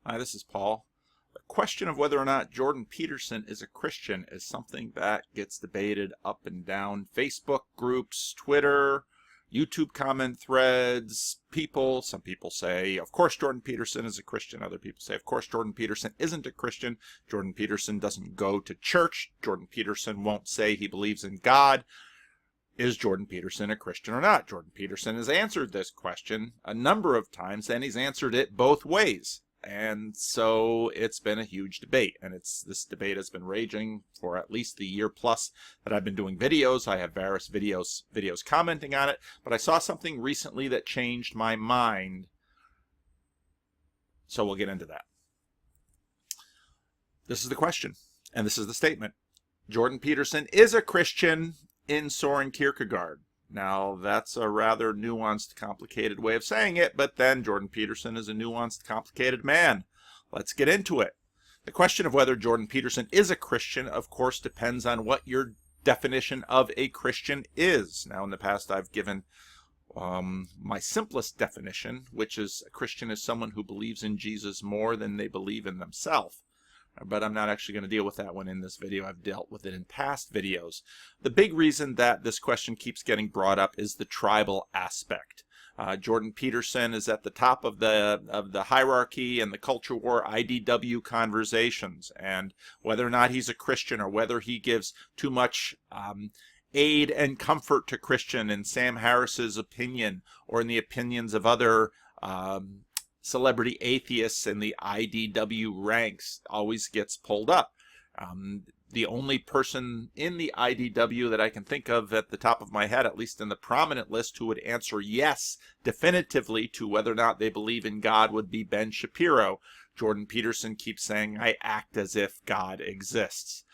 Hi, this is Paul. The question of whether or not Jordan Peterson is a Christian is something that gets debated up and down Facebook groups, Twitter, YouTube comment threads. Some people say, of course Jordan Peterson is a Christian. Other people say, of course Jordan Peterson isn't a Christian. Jordan Peterson doesn't go to church. Jordan Peterson won't say he believes in God. Is Jordan Peterson a Christian or not? Jordan Peterson has answered this question a number of times, and he's answered it both ways. And so it's been a huge debate, and this debate has been raging for at least the year plus that I've been doing videos. I have various videos commenting on it, but I saw something recently that changed my mind. So we'll get into that. This is the question, and this is the statement. Jordan Peterson is a Christian in Soren Kierkegaard. Now, that's a rather nuanced, complicated way of saying it, but then Jordan Peterson is a nuanced, complicated man. Let's get into it. The question of whether Jordan Peterson is a Christian, of course, depends on what your definition of a Christian is. Now, in the past, I've given my simplest definition, which is a Christian is someone who believes in Jesus more than they believe in themselves. But I'm not actually going to deal with that one in this video. I've dealt with it in past videos. The big reason that this question keeps getting brought up is the tribal aspect. Jordan Peterson is at the top of the hierarchy and the culture war IDW conversations, and whether or not he's a Christian or whether he gives too much aid and comfort to Christian in Sam Harris's opinion or in the opinions of other celebrity atheists in the IDW ranks always gets pulled up. The only person in the IDW that I can think of at the top of my head, at least in the prominent list, who would answer yes definitively to whether or not they believe in God would be Ben Shapiro. Jordan Peterson keeps saying, I act as if God exists.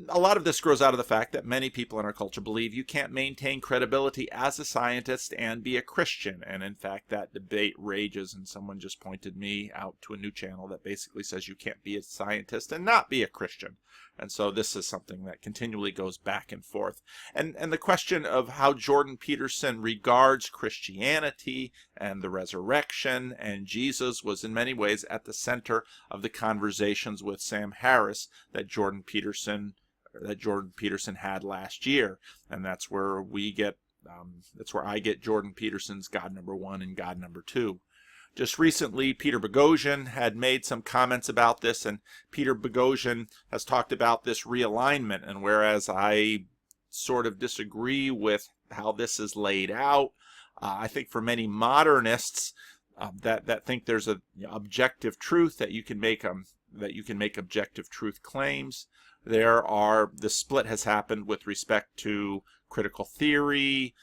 A lot of this grows out of the fact that many people in our culture believe you can't maintain credibility as a scientist and be a Christian. And in fact, that debate rages, and someone just pointed me out to a new channel that basically says you can't be a scientist and not be a Christian. And so this is something that continually goes back and forth. And the question of how Jordan Peterson regards Christianity and the resurrection and Jesus was in many ways at the center of the conversations with Sam Harris that Jordan Peterson had last year. And that's where I get Jordan Peterson's God number 1 and God number 2. Just recently, Peter Boghossian had made some comments about this, and Peter Boghossian has talked about this realignment. And whereas I sort of disagree with how this is laid out, I think for many modernists that think there's a objective truth that you can make objective truth claims. The split has happened with respect to critical theory,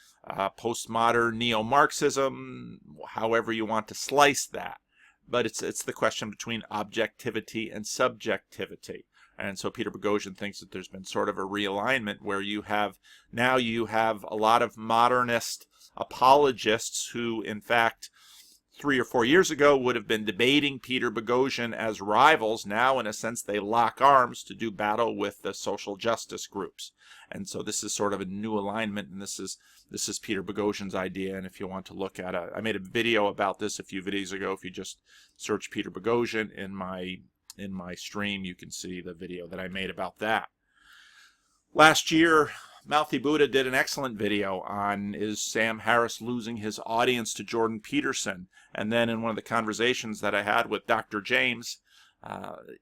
postmodern neo-Marxism, however you want to slice that. But it's the question between objectivity and subjectivity. And so Peter Boghossian thinks that there's been sort of a realignment where you have a lot of modernist apologists who, in fact, 3 or 4 years ago would have been debating Peter Boghossian as rivals. Now, in a sense, they lock arms to do battle with the social justice groups. And so this is sort of a new alignment, and this is Peter Boghossian's idea. And if you want to look at it, I made a video about this a few videos ago. If you just search Peter Boghossian in my stream, you can see the video that I made about that. Last year, Mouthy Buddha did an excellent video on is Sam Harris losing his audience to Jordan Peterson. And then in one of the conversations that I had with Dr. James,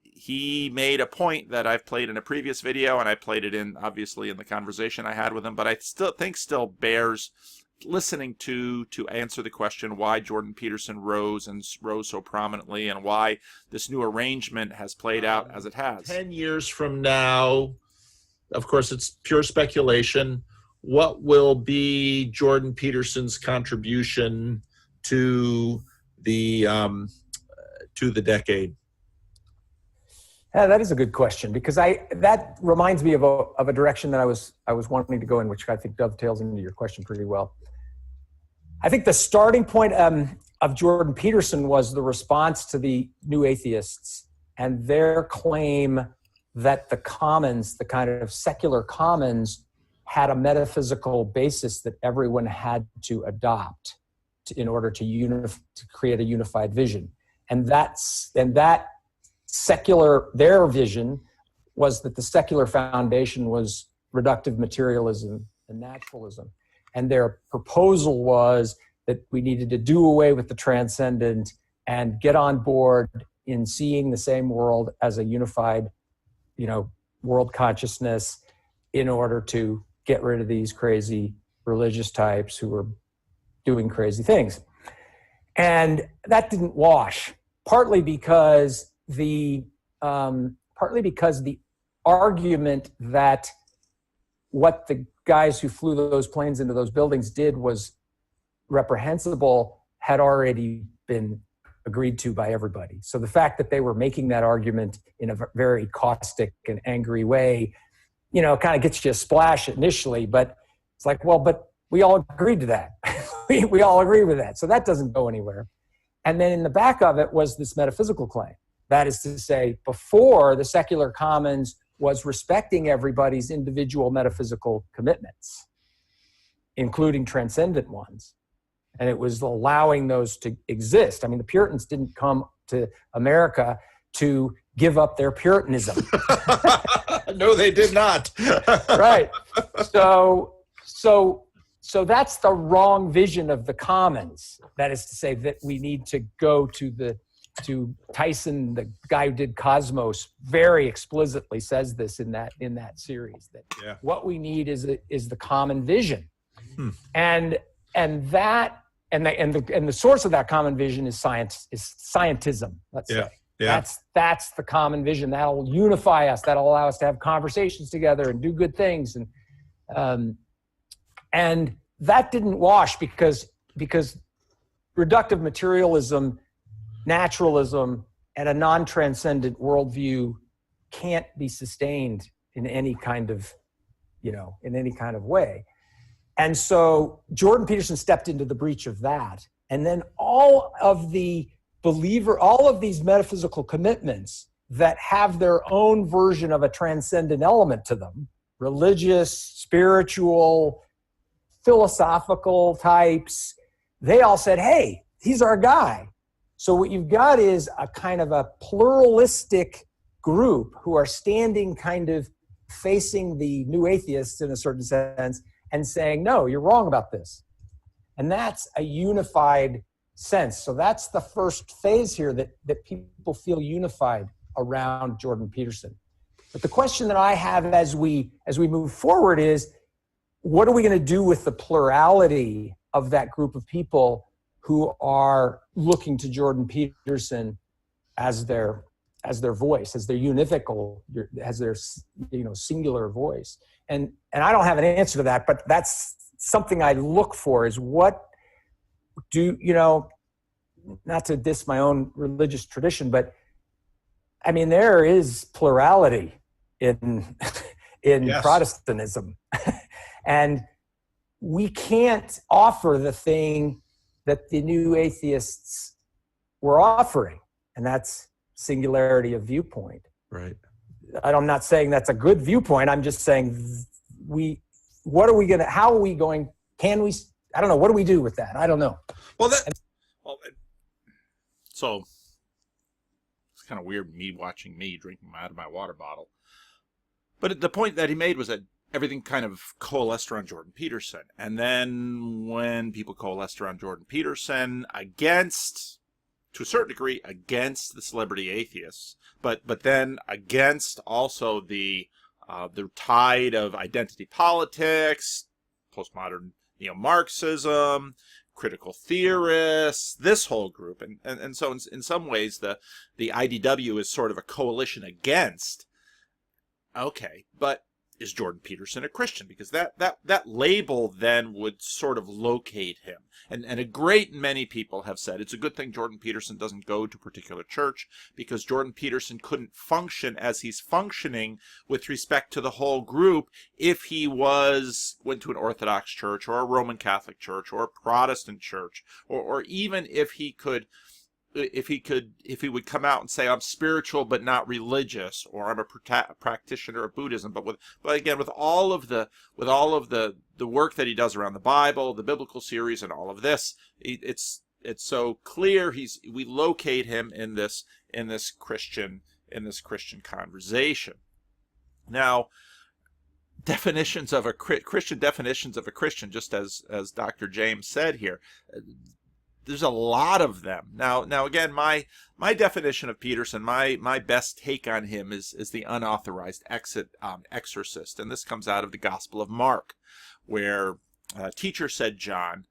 he made a point that I've played in a previous video, and I played it obviously in the conversation I had with him, but I still bears listening to answer the question why Jordan Peterson rose so prominently and why this new arrangement has played out as it has. 10 years from now, of course, it's pure speculation. What will be Jordan Peterson's contribution to the decade? Yeah, that is a good question, because that reminds me of a direction that I was wanting to go in, which I think dovetails into your question pretty well. I think the starting point of Jordan Peterson was the response to the new atheists and their claim that the commons, the kind of secular commons, had a metaphysical basis that everyone had to adopt in order to create a unified vision. And that secular, their vision was that the secular foundation was reductive materialism and naturalism. And their proposal was that we needed to do away with the transcendent and get on board in seeing the same world as a unified, world consciousness in order to get rid of these crazy religious types who were doing crazy things. And that didn't wash, partly because the argument that what the guys who flew those planes into those buildings did was reprehensible had already been agreed to by everybody. So the fact that they were making that argument in a very caustic and angry way, kind of gets you a splash initially, but it's like, well, but we all agreed to that. we all agree with that. So that doesn't go anywhere. And then in the back of it was this metaphysical claim. That is to say, before, the secular commons was respecting everybody's individual metaphysical commitments, including transcendent ones. And it was allowing those to exist. I mean, the Puritans didn't come to America to give up their Puritanism. No, they did not. Right. So that's the wrong vision of the commons. That is to say that we need to go to Tyson, the guy who did Cosmos, very explicitly says this in that series, that what we need is the common vision. And the source of that common vision is scientism, let's say. Yeah. That's the common vision. That'll unify us. That'll allow us to have conversations together and do good things. And that didn't wash because reductive materialism, naturalism, and a non-transcendent worldview can't be sustained in any kind of way. And so Jordan Peterson stepped into the breach of that. And then all of these metaphysical commitments that have their own version of a transcendent element to them, religious, spiritual, philosophical types, they all said, hey, he's our guy. So what you've got is a kind of a pluralistic group who are standing kind of facing the new atheists in a certain sense and saying, no, you're wrong about this. And that's a unified sense. So that's the first phase here, that people feel unified around Jordan Peterson. But the question that I have as we move forward is, what are we going to do with the plurality of that group of people who are looking to Jordan Peterson as their voice, as their univocal, as their singular voice? And I don't have an answer to that, but that's something I look for, is what not to diss my own religious tradition, but I mean, there is plurality in Yes. Protestantism. And we can't offer the thing that the new atheists were offering, and that's singularity of viewpoint. Right. I'm not saying that's a good viewpoint. I'm just saying what do we do with that? I don't know. So it's kind of weird me watching me drinking out of my water bottle. But the point that he made was that everything kind of coalesced around Jordan Peterson. And then when people coalesced around Jordan Peterson to a certain degree, against the celebrity atheists, but then against also the tide of identity politics, postmodern neo-Marxism, critical theorists, this whole group. And so in some ways, the IDW is sort of a coalition against. Okay, but is Jordan Peterson a Christian? Because that label then would sort of locate him. And a great many people have said it's a good thing Jordan Peterson doesn't go to a particular church, because Jordan Peterson couldn't function as he's functioning with respect to the whole group if he went to an Orthodox church or a Roman Catholic church or a Protestant church, or even if he would come out and say, I'm spiritual but not religious, or I'm a practitioner of Buddhism, but again with all of the work that he does around the Bible, the biblical series, and all of this, it's it's so clear. We locate him in this Christian conversation. Now, Christian definitions of a Christian, just as Dr. James said here, there's a lot of them. Now again, my definition of Peterson, my best take on him is the unauthorized exorcist, and this comes out of the Gospel of Mark, where teacher said, John,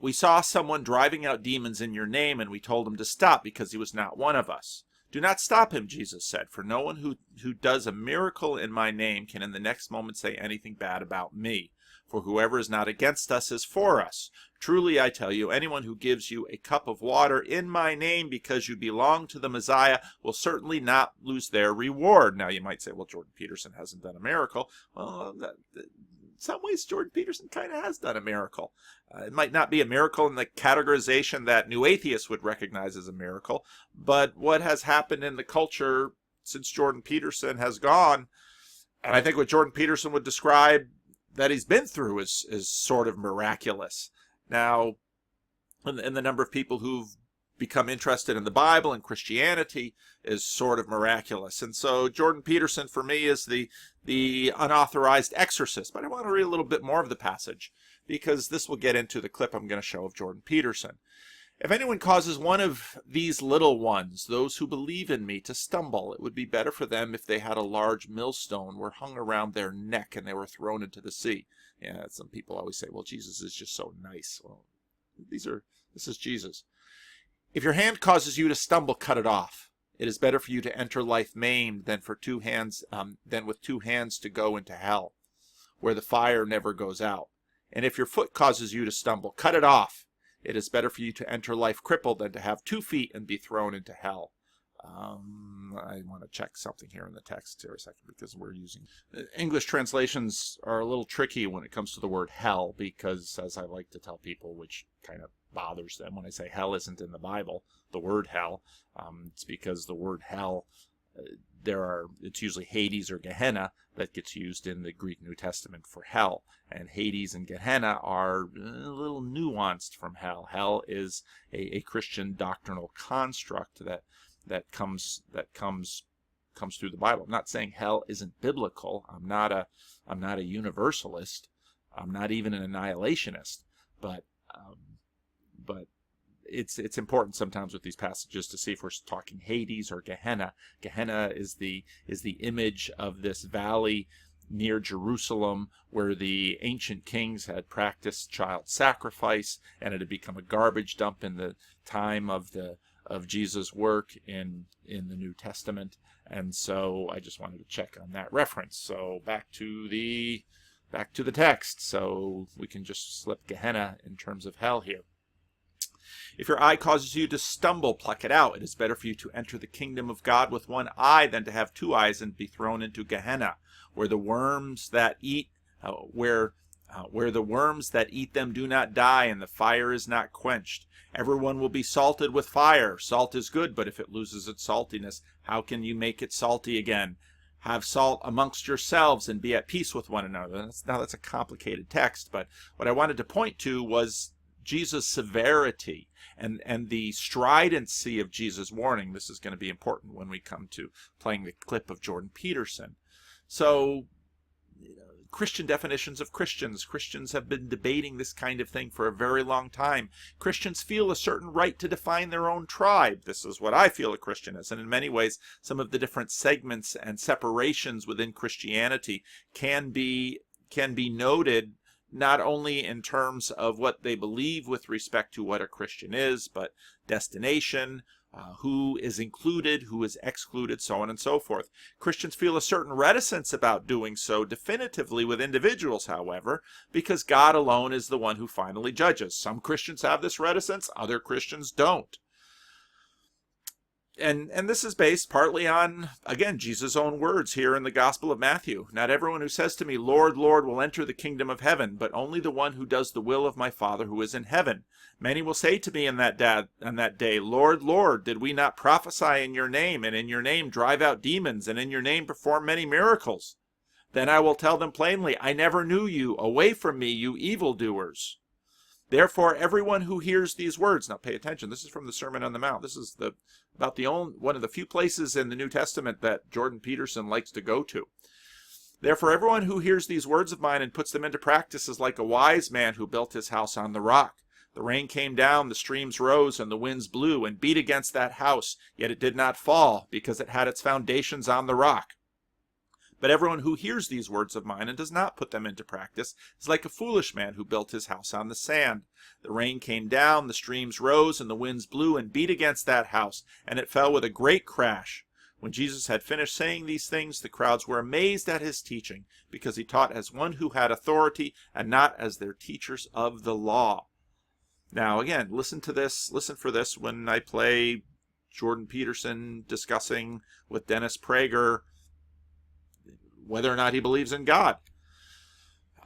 we saw someone driving out demons in your name, and we told him to stop because he was not one of us. Do not stop him, Jesus said, for no one who does a miracle in my name can in the next moment say anything bad about me. For whoever is not against us is for us. Truly, I tell you, anyone who gives you a cup of water in my name because you belong to the Messiah will certainly not lose their reward. Now, you might say, well, Jordan Peterson hasn't done a miracle. Well, in some ways, Jordan Peterson kind of has done a miracle. It might not be a miracle in the categorization that new atheists would recognize as a miracle, but what has happened in the culture since Jordan Peterson has gone, and I think what Jordan Peterson would describe that he's been through is sort of miraculous. Now, and the number of people who've become interested in the Bible and Christianity is sort of miraculous. And so Jordan Peterson, for me, is the unauthorized exorcist. But I want to read a little bit more of the passage, because this will get into the clip I'm going to show of Jordan Peterson. If anyone causes one of these little ones, those who believe in me, to stumble, it would be better for them if they had a large millstone were hung around their neck and they were thrown into the sea. Yeah, some people always say, well, Jesus is just so nice. Well, this is Jesus. If your hand causes you to stumble, cut it off. It is better for you to enter life maimed than with 2 hands to go into hell, where the fire never goes out. And if your foot causes you to stumble, cut it off. It is better for you to enter life crippled than to have 2 feet and be thrown into hell. I want to check something here in the text here a second, because we're using English translations are a little tricky when it comes to the word hell, because, as I like to tell people, which kind of bothers them when I say hell isn't in the Bible, the word hell, it's because the word hell, it's usually Hades or Gehenna that gets used in the Greek New Testament for hell, and Hades and Gehenna are a little nuanced from hell. Hell is a Christian doctrinal construct that comes through the Bible. I'm not saying hell isn't biblical. I'm not a universalist. I'm not even an annihilationist. But it's important sometimes with these passages to see if we're talking Hades or Gehenna. Gehenna is the image of this valley near Jerusalem where the ancient kings had practiced child sacrifice, and it had become a garbage dump in the time of Jesus' work in the New Testament. And so I just wanted to check on that reference. So back to the text. So we can just slip Gehenna in terms of hell here. If your eye causes you to stumble, pluck it out. It is better for you to enter the kingdom of God with 1 eye than to have 2 eyes and be thrown into Gehenna, where the worms that eat them do not die, and the fire is not quenched. Everyone will be salted with fire. Salt is good, but if it loses its saltiness, how can you make it salty again? Have salt amongst yourselves and be at peace with one another. That's a complicated text, but what I wanted to point to was Jesus' severity and the stridency of Jesus' warning. This is going to be important when we come to playing the clip of Jordan Peterson. So, Christian definitions of Christians. Christians have been debating this kind of thing for a very long time. Christians feel a certain right to define their own tribe. This is what I feel a Christian is. And in many ways, some of the different segments and separations within Christianity can be noted not only in terms of what they believe with respect to what a Christian is, but destination, who is included, who is excluded, so on and so forth. Christians feel a certain reticence about doing so definitively with individuals, however, because God alone is the one who finally judges. Some Christians have this reticence, other Christians don't. And this is based partly on, again, Jesus' own words here in the Gospel of Matthew. Not everyone who says to me, Lord, Lord, will enter the kingdom of heaven, but only the one who does the will of my Father who is in heaven. Many will say to me on that day, Lord, Lord, did we not prophesy in your name, and in your name drive out demons, and in your name perform many miracles? Then I will tell them plainly, I never knew you. Away from me, you evildoers. Therefore, everyone who hears these words, now pay attention, this is from the Sermon on the Mount. This is about the only one of the few places in the New Testament that Jordan Peterson likes to go to. Therefore, everyone who hears these words of mine and puts them into practice is like a wise man who built his house on the rock. The rain came down, the streams rose, and the winds blew and beat against that house, yet it did not fall, because it had its foundations on the rock. But everyone who hears these words of mine and does not put them into practice is like a foolish man who built his house on the sand. The rain came down, the streams rose, and the winds blew and beat against that house, and it fell with a great crash. When Jesus had finished saying these things, the crowds were amazed at his teaching, because he taught as one who had authority and not as their teachers of the law. Now, again, listen for this when I play Jordan Peterson discussing with Dennis Prager whether or not he believes in God.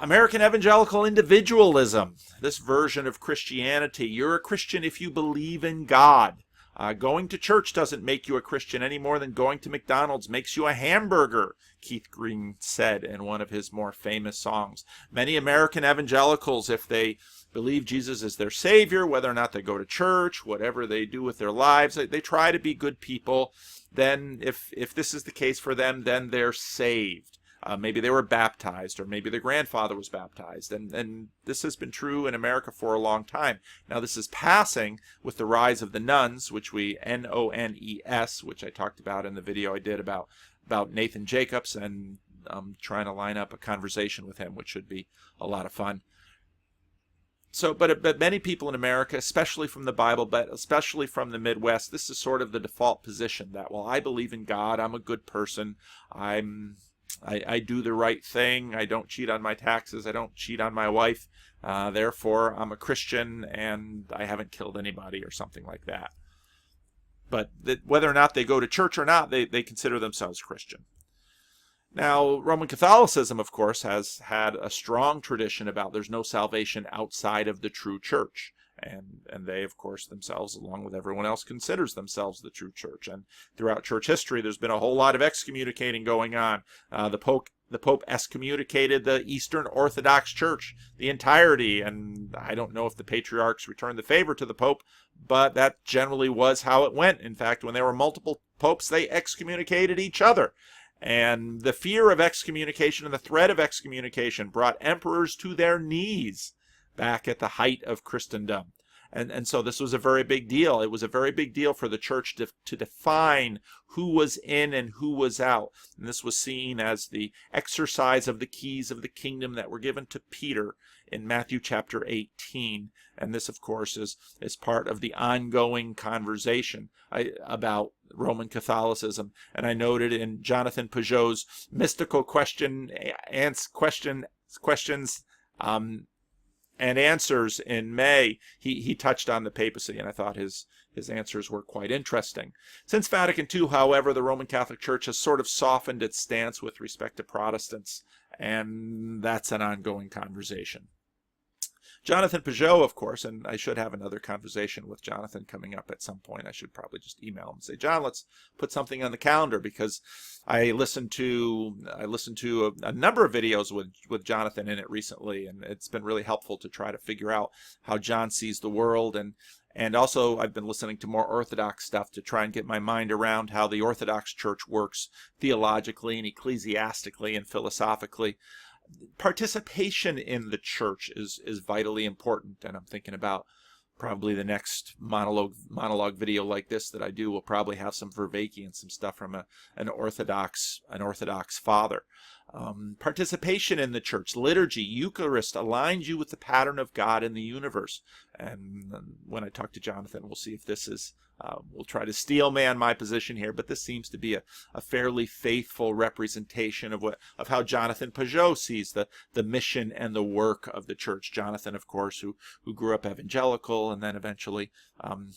American evangelical individualism, this version of Christianity. You're a Christian if you believe in God. Going to church doesn't make you a Christian any more than going to McDonald's makes you a hamburger, Keith Green said in one of his more famous songs. Many American evangelicals, if they believe Jesus is their Savior, whether or not they go to church, whatever they do with their lives, they try to be good people. Then if this is the case for them, then they're saved. Maybe they were baptized, or maybe their grandfather was baptized. And this has been true in America for a long time. Now, this is passing with the rise of the nuns, which N-O-N-E-S, which I talked about in the video I did about Nathan Jacobs, and I'm trying to line up a conversation with him, which should be a lot of fun. So, but many people in America, especially from the Bible, but especially from the Midwest, this is sort of the default position that, well, I believe in God, I'm a good person, I do the right thing, I don't cheat on my taxes, I don't cheat on my wife, therefore I'm a Christian and I haven't killed anybody or something like that. But whether or not they go to church or not, they consider themselves Christian. Now, Roman Catholicism, of course, has had a strong tradition about there's no salvation outside of the true church. And they, of course, themselves, along with everyone else, considers themselves the true church. And throughout church history, there's been a whole lot of excommunicating going on. The Pope excommunicated the Eastern Orthodox Church, the entirety. And I don't know if the patriarchs returned the favor to the Pope, but that generally was how it went. In fact, when there were multiple popes, they excommunicated each other. And the fear of excommunication and the threat of excommunication brought emperors to their knees back at the height of Christendom. And so this was a very big deal. It was a very big deal for the church to define who was in and who was out. And this was seen as the exercise of the keys of the kingdom that were given to Peter in Matthew chapter 18. And this, of course, is part of the ongoing conversation about Roman Catholicism. And I noted in Jonathan Pageau's mystical questions and answers in May, he touched on the papacy, and I thought his answers were quite interesting. Since Vatican II, however, the Roman Catholic Church has sort of softened its stance with respect to Protestants, and that's an ongoing conversation. Jonathan Pageau, of course, and I should have another conversation with Jonathan coming up at some point. I should probably just email him and say, John, let's put something on the calendar, because I listened to a number of videos with Jonathan in it recently, and it's been really helpful to try to figure out how John sees the world, and also I've been listening to more Orthodox stuff to try and get my mind around how the Orthodox Church works theologically and ecclesiastically and philosophically. Participation in the church is vitally important, and I'm thinking about probably the next monologue video like this that I do will probably have some Vervaeke and some stuff from an Orthodox father. Participation in the church, liturgy, Eucharist aligns you with the pattern of God in the universe. And when I talk to Jonathan, we'll see if this is, we'll try to steel man my position here, but this seems to be a fairly faithful representation of how Jonathan Pageau sees the mission and the work of the church. Jonathan, of course, who grew up evangelical and then eventually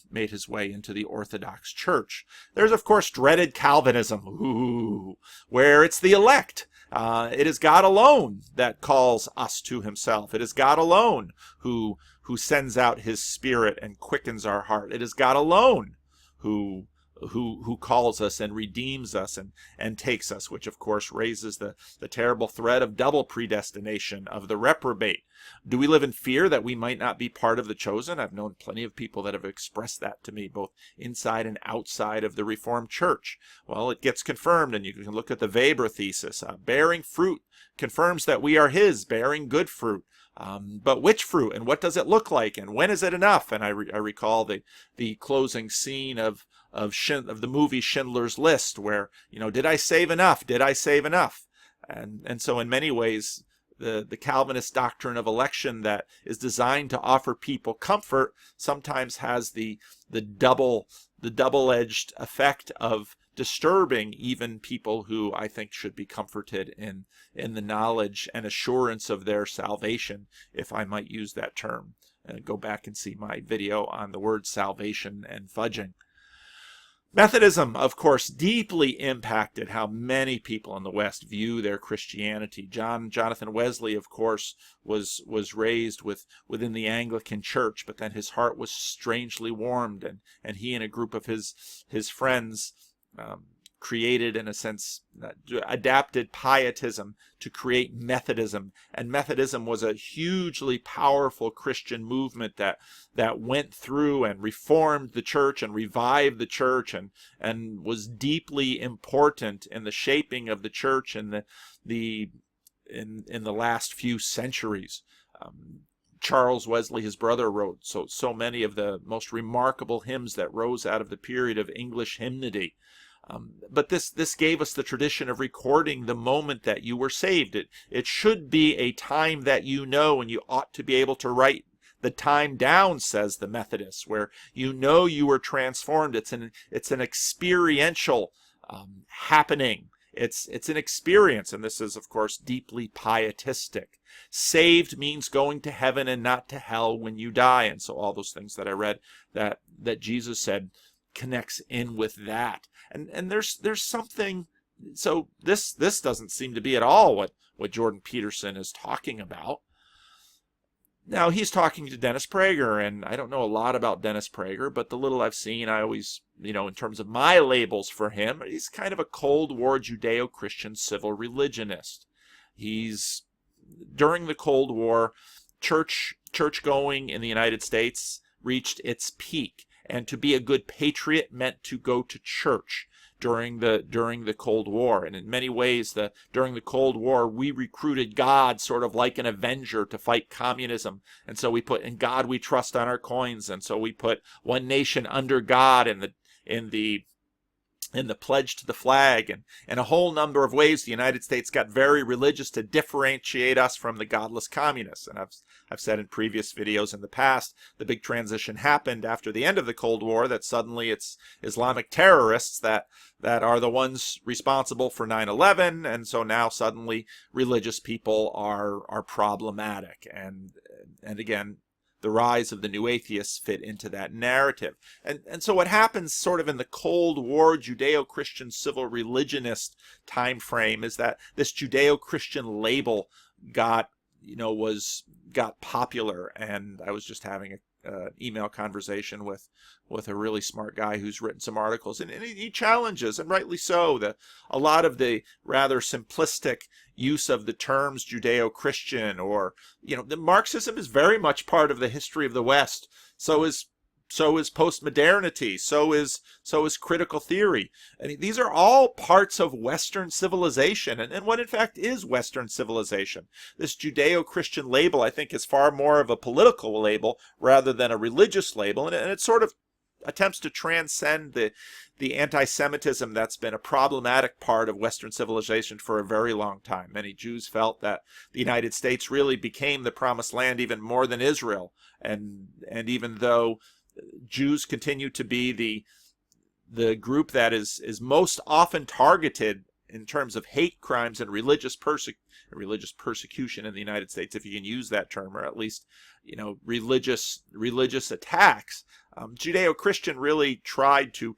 made his way into the Orthodox Church. There's, of course, dreaded Calvinism, where it's the elect. It is God alone that calls us to himself. It is God alone who sends out his Spirit and quickens our heart. It is God alone who who calls us and redeems us and takes us, which of course raises the terrible threat of double predestination of the reprobate. Do we live in fear that we might not be part of the chosen? I've known plenty of people that have expressed that to me, both inside and outside of the Reformed Church. Well, it gets confirmed, and you can look at the Weber thesis. Bearing fruit confirms that we are his, bearing good fruit. But which fruit, and what does it look like, and when is it enough? And I recall the closing scene of the movie Schindler's List, where, did I save enough? Did I save enough? And so in many ways, the Calvinist doctrine of election that is designed to offer people comfort sometimes has the double-edged effect of disturbing even people who I think should be comforted in the knowledge and assurance of their salvation, if I might use that term. Go back and see my video on the word salvation and fudging. Methodism, of course, deeply impacted how many people in the West view their Christianity. Jonathan Wesley, of course, was raised within the Anglican Church, but then his heart was strangely warmed, and he and a group of his friends created, in a sense, adapted pietism to create Methodism. And Methodism was a hugely powerful Christian movement that went through and reformed the church and revived the church and was deeply important in the shaping of the church in the last few centuries. Charles Wesley, his brother, wrote so many of the most remarkable hymns that rose out of the period of English hymnody. But this gave us the tradition of recording the moment that you were saved. It should be a time that you know, and you ought to be able to write the time down, says the Methodists, where you were transformed. It's an experiential happening. It's an experience, and this is, of course, deeply pietistic. Saved means going to heaven and not to hell when you die, and so all those things that I read that Jesus said connects in with that. And there's something. So this doesn't seem to be at all what Jordan Peterson is talking about. Now, he's talking to Dennis Prager, and I don't know a lot about Dennis Prager, but the little I've seen, I always, in terms of my labels for him, he's kind of a Cold War Judeo-Christian civil religionist. During the Cold War, church-going in the United States reached its peak, and to be a good patriot meant to go to church during the Cold War. And in many ways, during the Cold War, we recruited God sort of like an avenger to fight communism. And so we put "In God We Trust" on our coins, and so we put "One Nation Under God" in the pledge to the flag, and in a whole number of ways, the United States got very religious to differentiate us from the godless communists. And I've said in previous videos in the past, the big transition happened after the end of the Cold War, that suddenly it's Islamic terrorists that are the ones responsible for 9/11, and so now suddenly religious people are problematic. And again, the rise of the new atheists fit into that narrative. And so what happens sort of in the Cold War Judeo-Christian civil religionist time frame is that this Judeo-Christian label got popular. And I was just having an email conversation with a really smart guy who's written some articles, and he challenges, and rightly so, a lot of the rather simplistic use of the terms Judeo-Christian, or the Marxism is very much part of the history of the West. So is postmodernity. So is critical theory. I mean, these are all parts of Western civilization, and what in fact is Western civilization. This Judeo-Christian label, I think, is far more of a political label rather than a religious label, and it sort of attempts to transcend the anti-Semitism that's been a problematic part of Western civilization for a very long time. Many Jews felt that the United States really became the promised land even more than Israel, and even though Jews continue to be the group that is most often targeted in terms of hate crimes and religious persecution in the United States, if you can use that term, or at least religious attacks. Judeo-Christian really tried to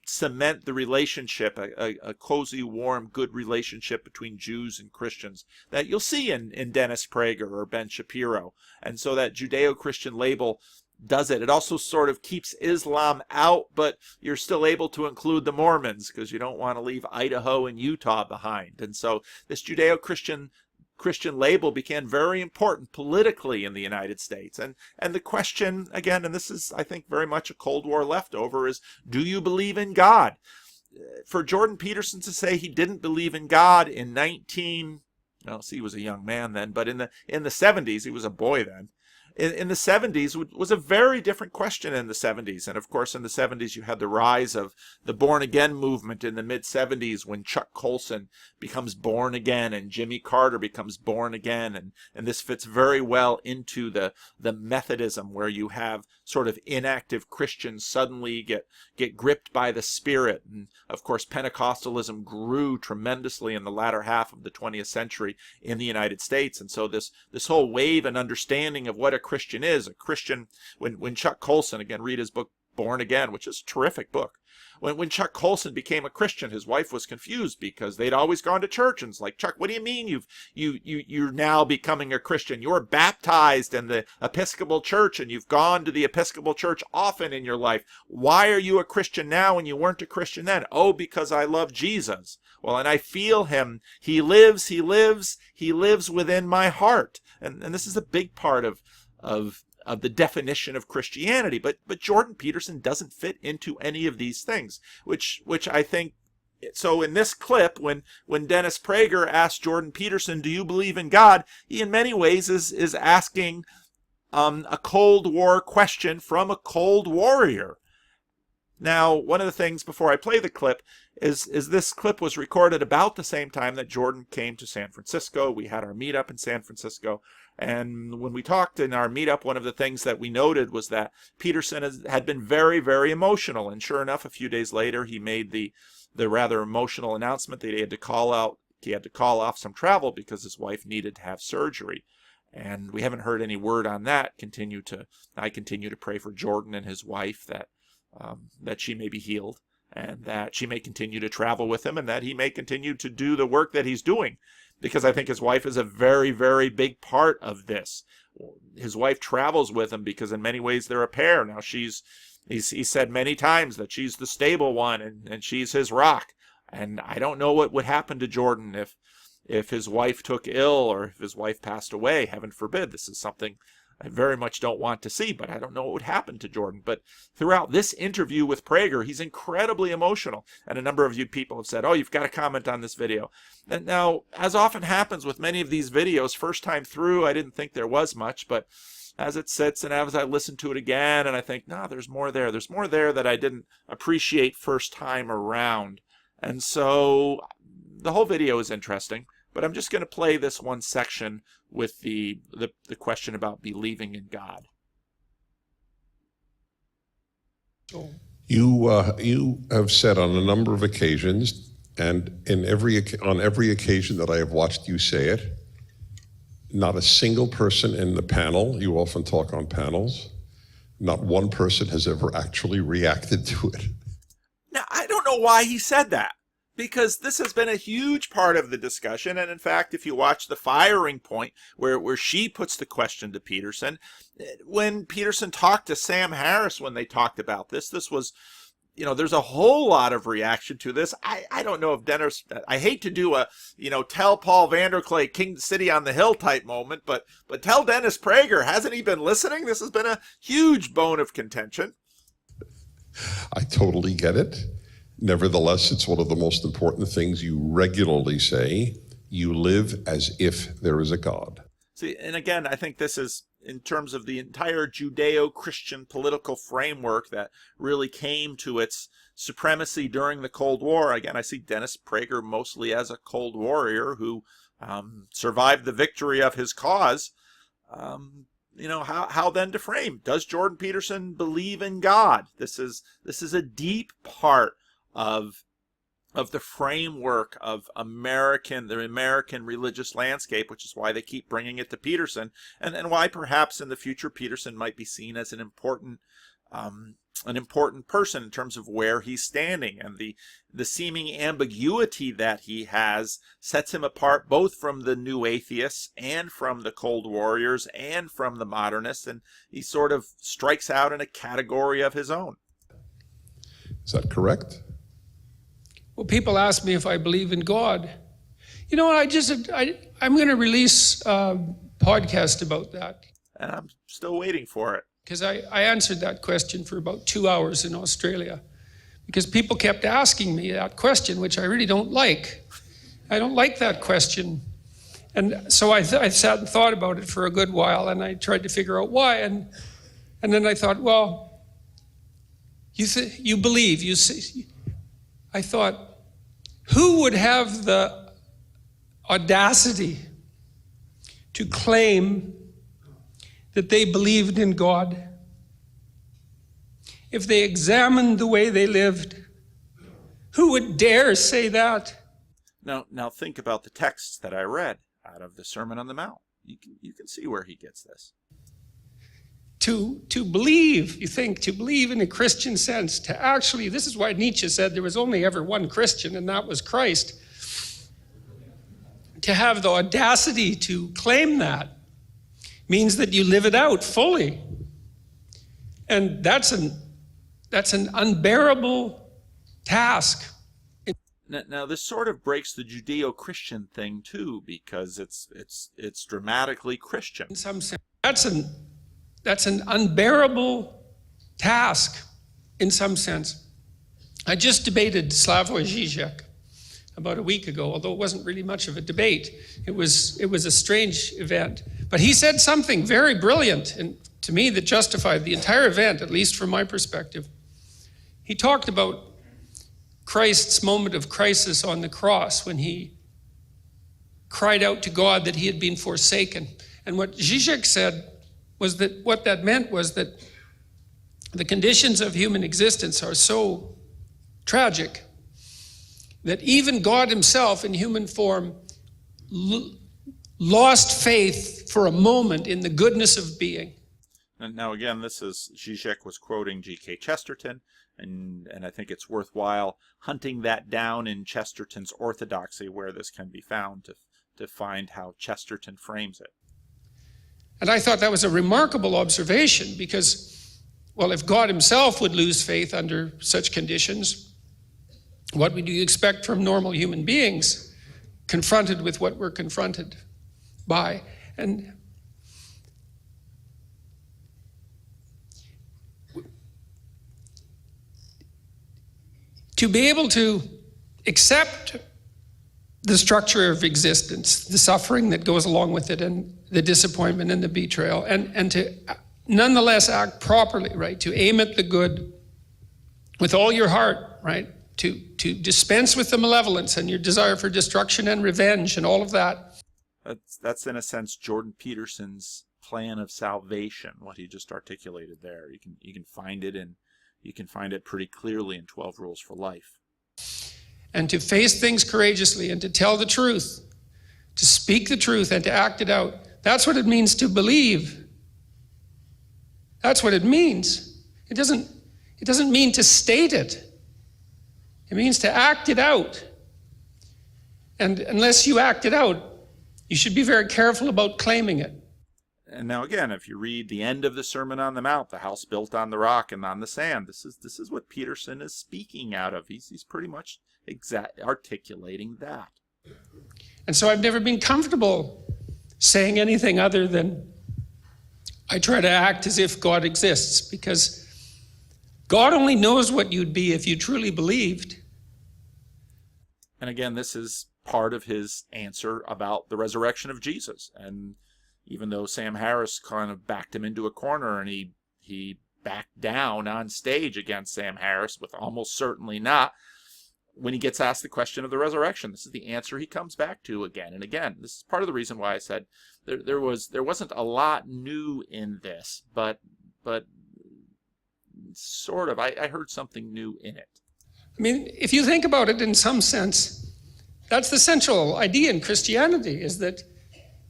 cement the relationship, a cozy, warm, good relationship between Jews and Christians that you'll see in Dennis Prager or Ben Shapiro. And so that Judeo-Christian label does it. It also sort of keeps Islam out, but you're still able to include the Mormons because you don't want to leave Idaho and Utah behind. And so this Judeo-Christian label became very important politically in the United States. And the question, again, and this is, I think, very much a Cold War leftover, is, do you believe in God? For Jordan Peterson to say he didn't believe in God in he was a young man then, but in the 70s, he was a boy then. In the 70s was a very different question in the 70s. And of course, in the 70s, you had the rise of the born again movement in the mid 70s when Chuck Colson becomes born again and Jimmy Carter becomes born again. And this fits very well into the Methodism, where you have sort of inactive Christians suddenly get gripped by the Spirit. And of course, Pentecostalism grew tremendously in the latter half of the 20th century in the United States. And so this whole wave and understanding of what a Christian is, a Christian, when Chuck Colson, again, read his book Born Again, which is a terrific book. When Chuck Colson became a Christian, his wife was confused because they'd always gone to church, and it's like, Chuck, what do you mean you're now becoming a Christian? You're baptized in the Episcopal Church, and you've gone to the Episcopal Church often in your life. Why are you a Christian now when you weren't a Christian then? Oh, because I love Jesus. Well, and I feel him. He lives within my heart. And this is a big part of the definition of Christianity, but Jordan Peterson doesn't fit into any of these things, which I think. So in this clip, when Dennis Prager asked Jordan Peterson, "Do you believe in God?" he in many ways is asking a Cold War question from a Cold Warrior. Now, one of the things before I play the clip is this clip was recorded about the same time that Jordan came to San Francisco. We had our meetup in San Francisco. And when we talked in our meetup, one of the things that we noted was that Peterson had been very, very emotional. And sure enough, a few days later, he made the rather emotional announcement that he had to call off some travel because his wife needed to have surgery. And we haven't heard any word on that. I continue to pray for Jordan and his wife that she may be healed and that she may continue to travel with him and that he may continue to do the work that he's doing. Because I think his wife is a very, very big part of this. His wife travels with him because in many ways they're a pair. Now he said many times that she's the stable one and she's his rock. And I don't know what would happen to Jordan if his wife took ill or if his wife passed away. Heaven forbid. This is something I very much don't want to see, but I don't know what would happen to Jordan. But throughout this interview with Prager, he's incredibly emotional. And a number of you people have said, oh, you've got to comment on this video. And now, as often happens with many of these videos, first time through, I didn't think there was much, but as it sits and as I listen to it again, and I think, no, there's more there. There's more there that I didn't appreciate first time around. And so the whole video is interesting. But I'm just going to play this one section with the question about believing in God. You have said on a number of occasions, and on every occasion that I have watched you say it, not a single person in the panel, you often talk on panels, not one person has ever actually reacted to it. Now, I don't know why he said that. Because this has been a huge part of the discussion. And in fact, if you watch the firing point where she puts the question to Peterson, when Peterson talked to Sam Harris when they talked about this was, there's a whole lot of reaction to this. I don't know if Dennis, I hate to do a, tell Paul Vanderklay King City on the Hill type moment, but tell Dennis Prager, hasn't he been listening? This has been a huge bone of contention. I totally get it. Nevertheless, it's one of the most important things you regularly say. You live as if there is a God. See, and again, I think this is in terms of the entire Judeo-Christian political framework that really came to its supremacy during the Cold War. Again, I see Dennis Prager mostly as a Cold Warrior who survived the victory of his cause. How then to frame? Does Jordan Peterson believe in God? This is a deep part of the framework of the American religious landscape, which is why they keep bringing it to Peterson, and why perhaps in the future Peterson might be seen as an important an important person in terms of where he's standing, and the seeming ambiguity that he has sets him apart both from the new atheists and from the cold warriors and from the modernists, and he sort of strikes out in a category of his own. Is that correct? Well, people ask me if I believe in God. You know, I'm going to release a podcast about that. And I'm still waiting for it. Because I answered that question for about 2 hours in Australia. Because people kept asking me that question, which I really don't like. I don't like that question. And so I sat and thought about it for a good while, and I tried to figure out why. And then I thought, well, you believe. I thought, who would have the audacity to claim that they believed in God if they examined the way they lived? Who would dare say that? Now think about the texts that I read out of the Sermon on the Mount. You can see where he gets this. To believe, you think, to believe in a Christian sense, to actually, this is why Nietzsche said there was only ever one Christian, and that was Christ. To have the audacity to claim that means that you live it out fully. And that's an unbearable task. Now this sort of breaks the Judeo-Christian thing too, because it's dramatically Christian. In some sense, that's an unbearable task in some sense. I just debated Slavoj Žižek about a week ago, although it wasn't really much of a debate. It was a strange event. But he said something very brilliant, and to me that justified the entire event, at least from my perspective. He talked about Christ's moment of crisis on the cross when he cried out to God that he had been forsaken. And what Žižek said was that what that meant was that the conditions of human existence are so tragic that even God himself in human form lost faith for a moment in the goodness of being. And now again, this is Žižek was quoting G.K. Chesterton, and I think it's worthwhile hunting that down in Chesterton's Orthodoxy, where this can be found, to find how Chesterton frames it. And I thought that was a remarkable observation because, well, if God himself would lose faith under such conditions, what would you expect from normal human beings confronted with what we're confronted by? And to be able to accept the structure of existence, the suffering that goes along with it, and the disappointment and the betrayal, and to nonetheless act properly, right? To aim at the good with all your heart, right? To dispense with the malevolence and your desire for destruction and revenge and all of that. That's in a sense Jordan Peterson's plan of salvation, what he just articulated there. You can find it pretty clearly in 12 Rules for Life. And to face things courageously and to tell the truth, to speak the truth and to act it out. That's what it means to believe. That's what it means. It doesn't mean to state it. It means to act it out. And unless you act it out, you should be very careful about claiming it. And now again, if you read the end of the Sermon on the Mount, the house built on the rock and on the sand, this is what Peterson is speaking out of. He's pretty much articulating that. And so I've never been comfortable saying anything other than I try to act as if God exists, because God only knows what you'd be if you truly believed. And again, this is part of his answer about the resurrection of Jesus. And even though Sam Harris kind of backed him into a corner, and he backed down on stage against Sam Harris with almost certainly not, when he gets asked the question of the resurrection, this is the answer he comes back to again and again. This is part of the reason why I said there wasn't a lot new in this, but sort of I heard something new in it. I mean, if you think about it in some sense, that's the central idea in Christianity, is that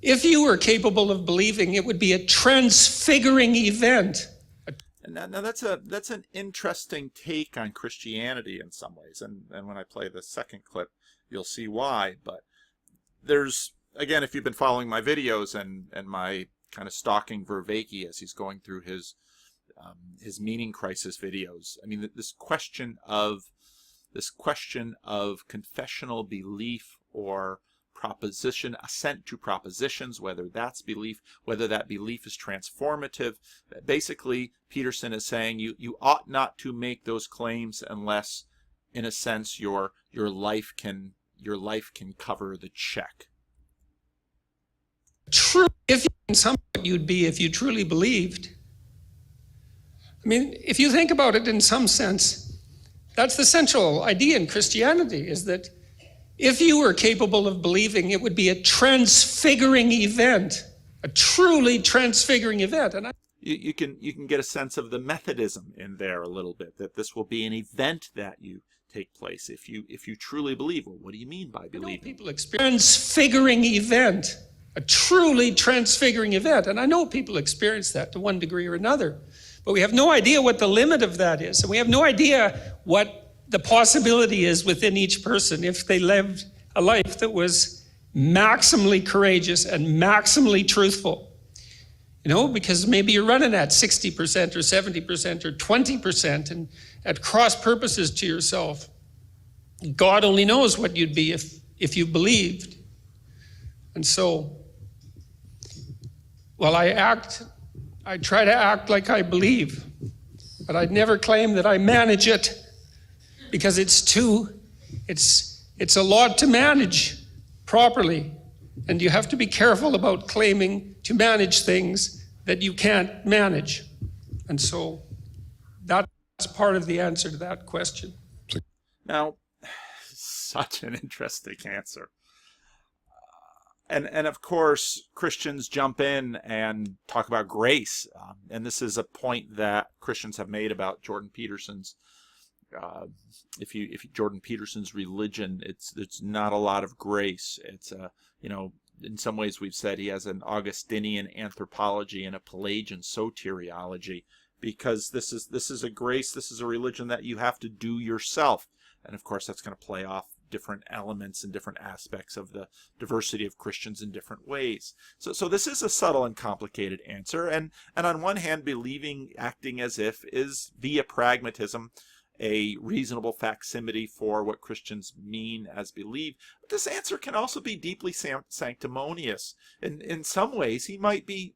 if you were capable of believing, it would be a transfiguring event. Now that's an interesting take on Christianity in some ways, and when I play the second clip, you'll see why. But there's, again, if you've been following my videos and my kind of stalking Vervaeke as he's going through his meaning crisis videos, I mean, this question of confessional belief or proposition, assent to propositions, whether that's belief, whether that belief is transformative. Basically, Peterson is saying you ought not to make those claims unless, in a sense, your life can cover the check. True, if in some you'd be if you truly believed. I mean, if you think about it in some sense, that's the central idea in Christianity, is that if you were capable of believing, it would be a transfiguring event, a truly transfiguring event. And you can get a sense of the Methodism in there a little bit, that this will be an event that you take place if you truly believe. Well, what do you mean by believing? People experience transfiguring event, a truly transfiguring event. And I know people experience that to one degree or another, but we have no idea what the limit of that is. And we have no idea what the possibility is within each person if they lived a life that was maximally courageous and maximally truthful. You know, because maybe you're running at 60% or 70% or 20% and at cross purposes to yourself. God only knows what you'd be if you believed. And so, while I try to act like I believe, but I'd never claim that I manage it, because it's a lot to manage properly. And you have to be careful about claiming to manage things that you can't manage. And so that's part of the answer to that question. Now, such an interesting answer. And of course, Christians jump in and talk about grace. And this is a point that Christians have made about Jordan Peterson's Jordan Peterson's religion, it's not a lot of grace. It's in some ways we've said he has an Augustinian anthropology and a Pelagian soteriology, because this is a grace, this is a religion that you have to do yourself. And of course that's going to play off different elements and different aspects of the diversity of Christians in different ways. So this is a subtle and complicated answer, and on one hand, believing, acting as if, is via pragmatism a reasonable facsimile for what Christians mean as believe. But this answer can also be deeply sanctimonious. In some ways, he might be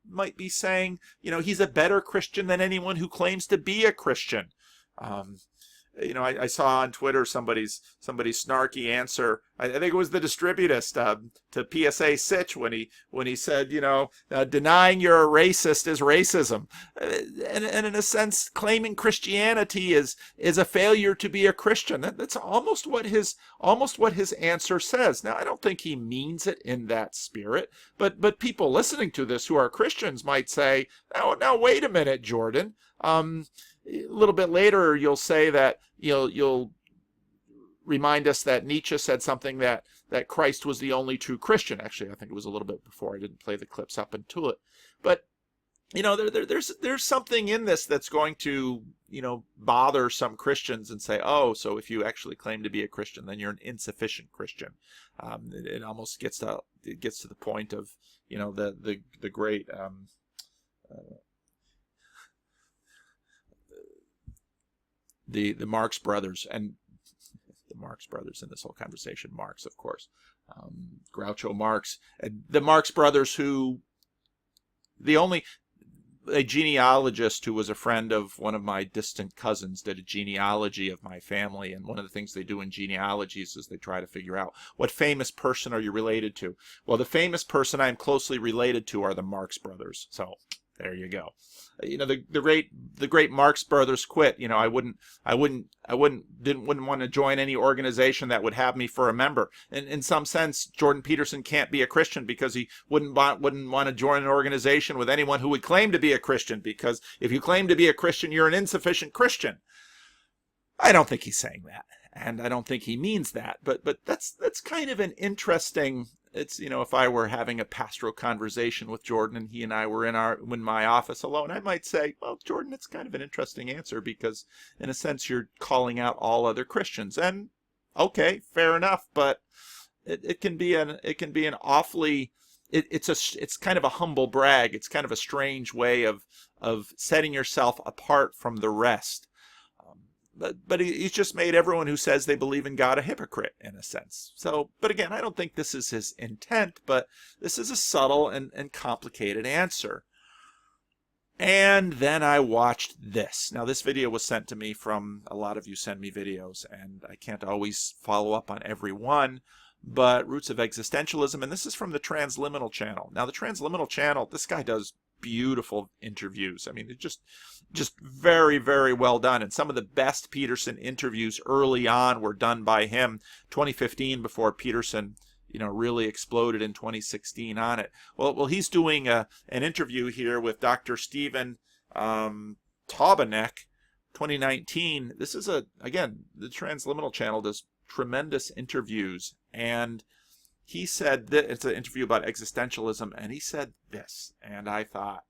saying, he's a better Christian than anyone who claims to be a Christian. I saw on Twitter somebody's snarky answer. I think it was the distributist to PSA Sitch when he said, denying you're a racist is racism, and in a sense, claiming Christianity is a failure to be a Christian. That's almost what his answer says. Now, I don't think he means it in that spirit, but people listening to this who are Christians might say, now wait a minute, Jordan. A little bit later, you'll say that you'll remind us that Nietzsche said something that Christ was the only true Christian. Actually, I think it was a little bit before. I didn't play the clips up until it. But there's something in this that's going to bother some Christians and say, oh, so if you actually claim to be a Christian, then you're an insufficient Christian. It almost gets to the point of the great. The Marx brothers, and the Marx brothers in this whole conversation, Marx, of course, Groucho Marx, the Marx brothers, who a genealogist who was a friend of one of my distant cousins did a genealogy of my family, and one of the things they do in genealogies is they try to figure out, what famous person are you related to? Well, the famous person I am closely related to are the Marx brothers. So there you go. The great Marx brothers quit. I wouldn't want to join any organization that would have me for a member. And in some sense, Jordan Peterson can't be a Christian because he wouldn't want to join an organization with anyone who would claim to be a Christian, because if you claim to be a Christian, you're an insufficient Christian. I don't think he's saying that, and I don't think he means that. But that's kind of an interesting it's, if I were having a pastoral conversation with Jordan and he and I were in my office alone, I might say, well, Jordan, it's kind of an interesting answer because in a sense you're calling out all other Christians. And okay, fair enough, but it can be an awfully, it's kind of a humble brag. It's kind of a strange way of setting yourself apart from the rest. But he's just made everyone who says they believe in God a hypocrite, in a sense. So, but again, I don't think this is his intent, but this is a subtle and complicated answer. And then I watched this. Now, this video was sent to me from, a lot of you send me videos, and I can't always follow up on every one, but Roots of Existentialism, and this is from the Transliminal channel. Now, the Transliminal channel, this guy does beautiful interviews. I mean, it's just very, very well done. And some of the best Peterson interviews early on were done by him. 2015, before Peterson, really exploded in 2016 on it. Well, he's doing an interview here with Dr. Stephen Taubeneck, 2019. This is again, the Transliminal channel does tremendous interviews, and he said that it's an interview about existentialism, and he said this, and I thought,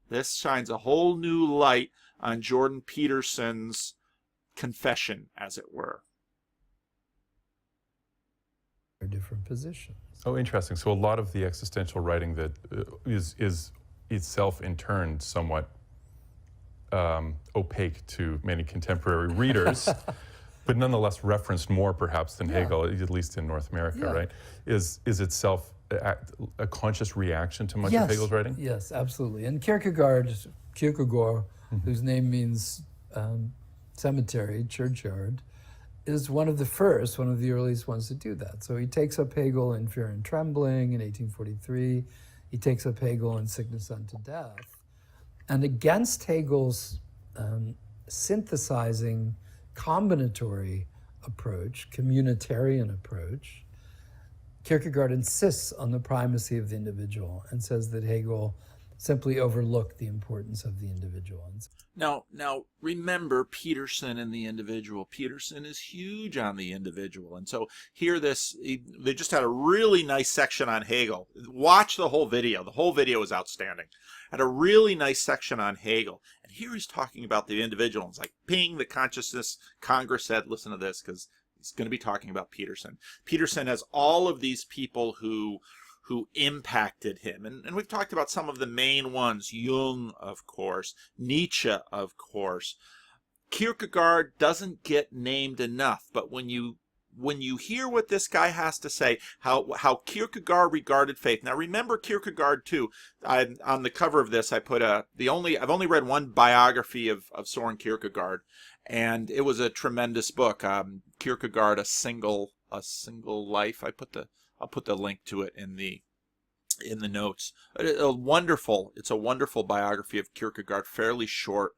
this shines a whole new light on Jordan Peterson's confession, as it were. Different positions. Oh, interesting. So a lot of the existential writing that is itself in turn somewhat opaque to many contemporary readers, but nonetheless referenced more perhaps than Hegel, at least in North America, right? Is itself a conscious reaction to much of Hegel's writing? Yes, absolutely. And Kierkegaard, whose name means cemetery, churchyard, is one of the earliest ones to do that. So he takes up Hegel in Fear and Trembling in 1843. He takes up Hegel in Sickness Unto Death. And against Hegel's synthesizing, combinatory approach, communitarian approach, Kierkegaard insists on the primacy of the individual and says that Hegel simply overlooked the importance of the individual. Now remember Peterson and the individual. Peterson is huge on the individual. And so here they just had a really nice section on Hegel. Watch the whole video. The whole video is outstanding. Had a really nice section on Hegel. And here he's talking about the individual. It's like, ping, the Consciousness Congress said, listen to this, because he's going to be talking about Peterson. Peterson has all of these people who impacted him. And we've talked about some of the main ones. Jung, of course. Nietzsche, of course. Kierkegaard doesn't get named enough, but when you hear what this guy has to say, how Kierkegaard regarded faith. Now remember Kierkegaard too. On the cover of this I put I've only read one biography of Soren Kierkegaard, and it was a tremendous book. Kierkegaard, a single life. I'll put the link to it in the notes. It's a wonderful biography of Kierkegaard, fairly short,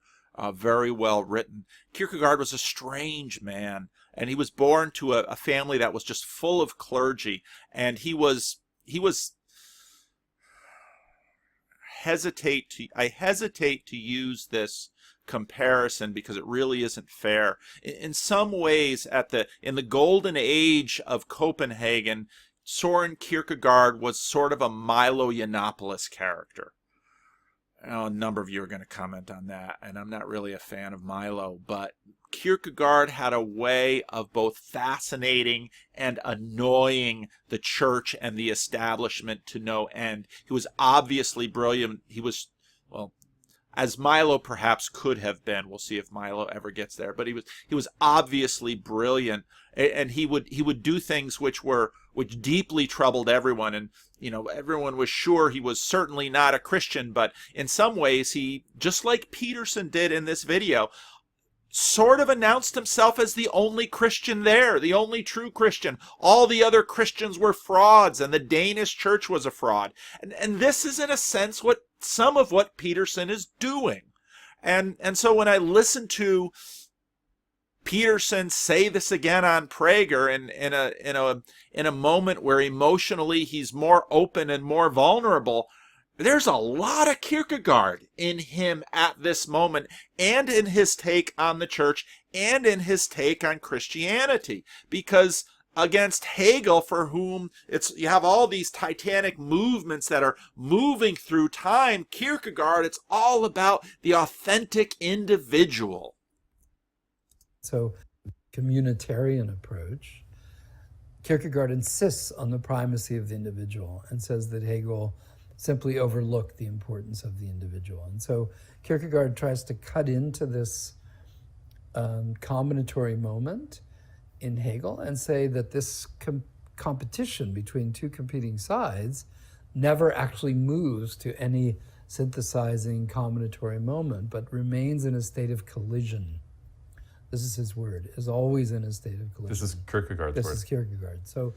very well written. Kierkegaard was a strange man, and he was born to a family that was just full of clergy, and I hesitate to use this comparison because it really isn't fair. In some ways, in the golden age of Copenhagen, Soren Kierkegaard was sort of a Milo Yiannopoulos character. A number of you are going to comment on that, and I'm not really a fan of Milo, but Kierkegaard had a way of both fascinating and annoying the church and the establishment to no end. He was obviously brilliant. He was, well, as Milo perhaps could have been. We'll see if Milo ever gets there, but he was obviously brilliant, and he would do things which deeply troubled everyone, and everyone was sure he was certainly not a Christian, but in some ways he, just like Peterson did in this video, sort of announced himself as the only Christian there, the only true Christian. All the other Christians were frauds, and the Danish church was a fraud. And this is in a sense some of what Peterson is doing. And so when I listen to Peterson say this again on Prager in a moment where emotionally he's more open and more vulnerable, there's a lot of Kierkegaard in him at this moment, and in his take on the church, and in his take on Christianity. Because against Hegel, for whom you have all these titanic movements that are moving through time. Kierkegaard, it's all about the authentic individual. So, communitarian approach, Kierkegaard insists on the primacy of the individual and says that Hegel simply overlooked the importance of the individual. And so Kierkegaard tries to cut into this combinatory moment in Hegel and say that this competition between two competing sides never actually moves to any synthesizing combinatory moment, but remains in a state of collision. This is his word, is always in a state of collision. This is Kierkegaard's word. This is Kierkegaard. So,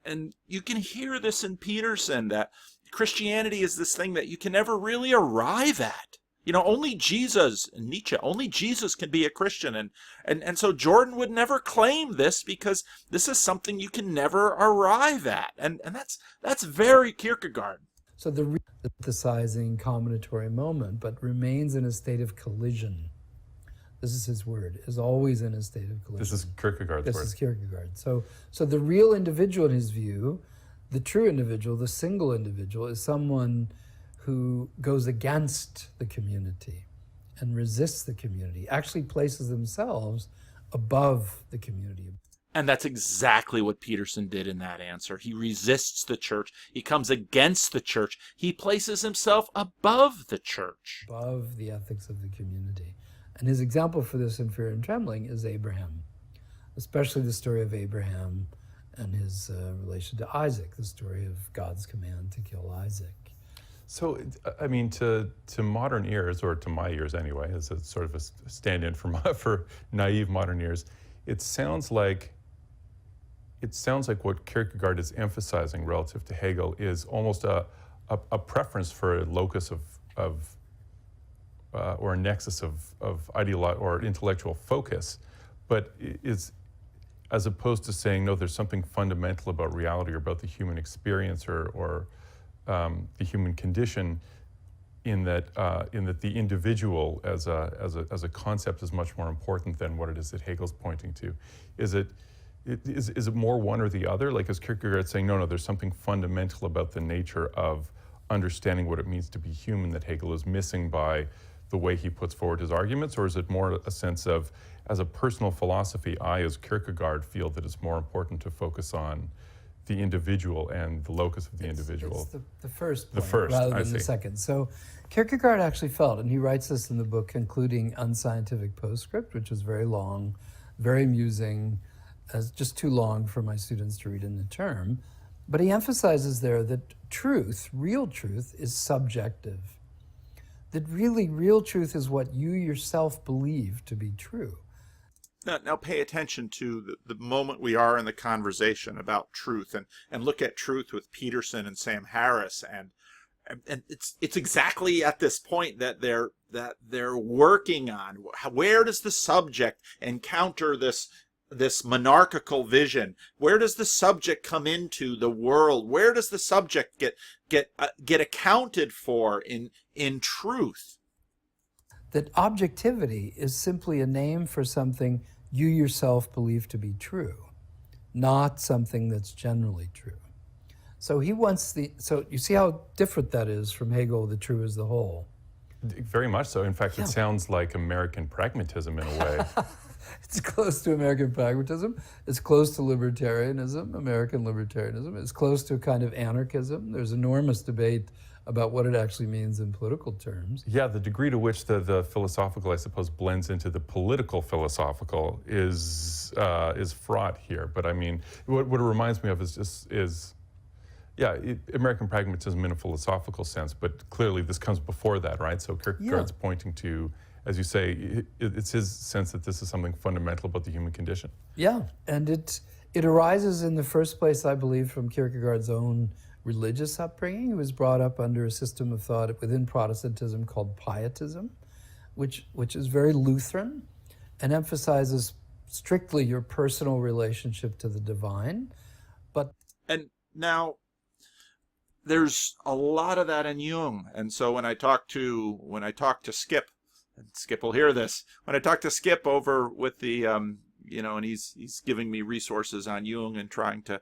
and you can hear this in Peterson, that Christianity is this thing that you can never really arrive at. Only Jesus, and Nietzsche, only Jesus can be a Christian. And so Jordan would never claim this, because this is something you can never arrive at. And that's very Kierkegaard. So the synthesizing combinatory moment, but remains in a state of collision. This is his word, is always in a state of collision. This is Kierkegaard's word. This is Kierkegaard. So the real individual in his view, the true individual, the single individual, is someone who goes against the community and resists the community, actually places themselves above the community. And that's exactly what Peterson did in that answer. He resists the church. He comes against the church. He places himself above the church. Above the ethics of the community. And his example for this in Fear and Trembling is Abraham, especially the story of Abraham and his relation to Isaac, the story of God's command to kill Isaac. So, I mean, to modern ears, or to my ears anyway, as a sort of a stand-in for naive modern ears, it sounds like what Kierkegaard is emphasizing relative to Hegel is almost a preference for a locus of or a nexus of ideology or intellectual focus, but is, as opposed to saying, no, there's something fundamental about reality or about the human experience or the human condition, in that the individual as a concept is much more important than what it is that Hegel's pointing to. Is it more one or the other? Like, is Kierkegaard saying, no, there's something fundamental about the nature of understanding what it means to be human that Hegel is missing by the way he puts forward his arguments? Or is it more a sense of, as a personal philosophy, I, as Kierkegaard, feel that it's more important to focus on the individual and the locus of the individual? It's the first point, the first, rather I than the see. second. So Kierkegaard actually felt, and he writes this in the book Concluding Unscientific Postscript, which is very long, very amusing, as just too long for my students to read in the term. But he emphasizes there that truth, real truth, is subjective. That really real truth is what you yourself believe to be true. Now pay attention to the moment we are in the conversation about truth, and look at truth with Peterson and Sam Harris, and it's exactly at this point that they're working on, where does the subject encounter this monarchical vision? Where does the subject come into the world? Where does the subject get accounted for in truth? That objectivity is simply a name for something you yourself believe to be true, not something that's generally true. So so you see how different that is from Hegel, the true is the whole. Very much so. In fact, it sounds like American pragmatism in a way. It's close to American pragmatism. It's close to libertarianism, American libertarianism. It's close to a kind of anarchism. There's enormous debate about what it actually means in political terms. Yeah, the degree to which the philosophical, I suppose, blends into the political philosophical is fraught here. But I mean, what it reminds me of is American pragmatism in a philosophical sense, but clearly this comes before that, right? So Kierkegaard's pointing to, as you say, it's his sense that this is something fundamental about the human condition. Yeah, and it arises in the first place, I believe, from Kierkegaard's own religious upbringing. He was brought up under a system of thought within Protestantism called Pietism, which is very Lutheran and emphasizes strictly your personal relationship to the divine. And now there's a lot of that in Jung. And so when I talk to Skip, and Skip will hear this, when I talk to Skip over with the and he's giving me resources on Jung and trying to,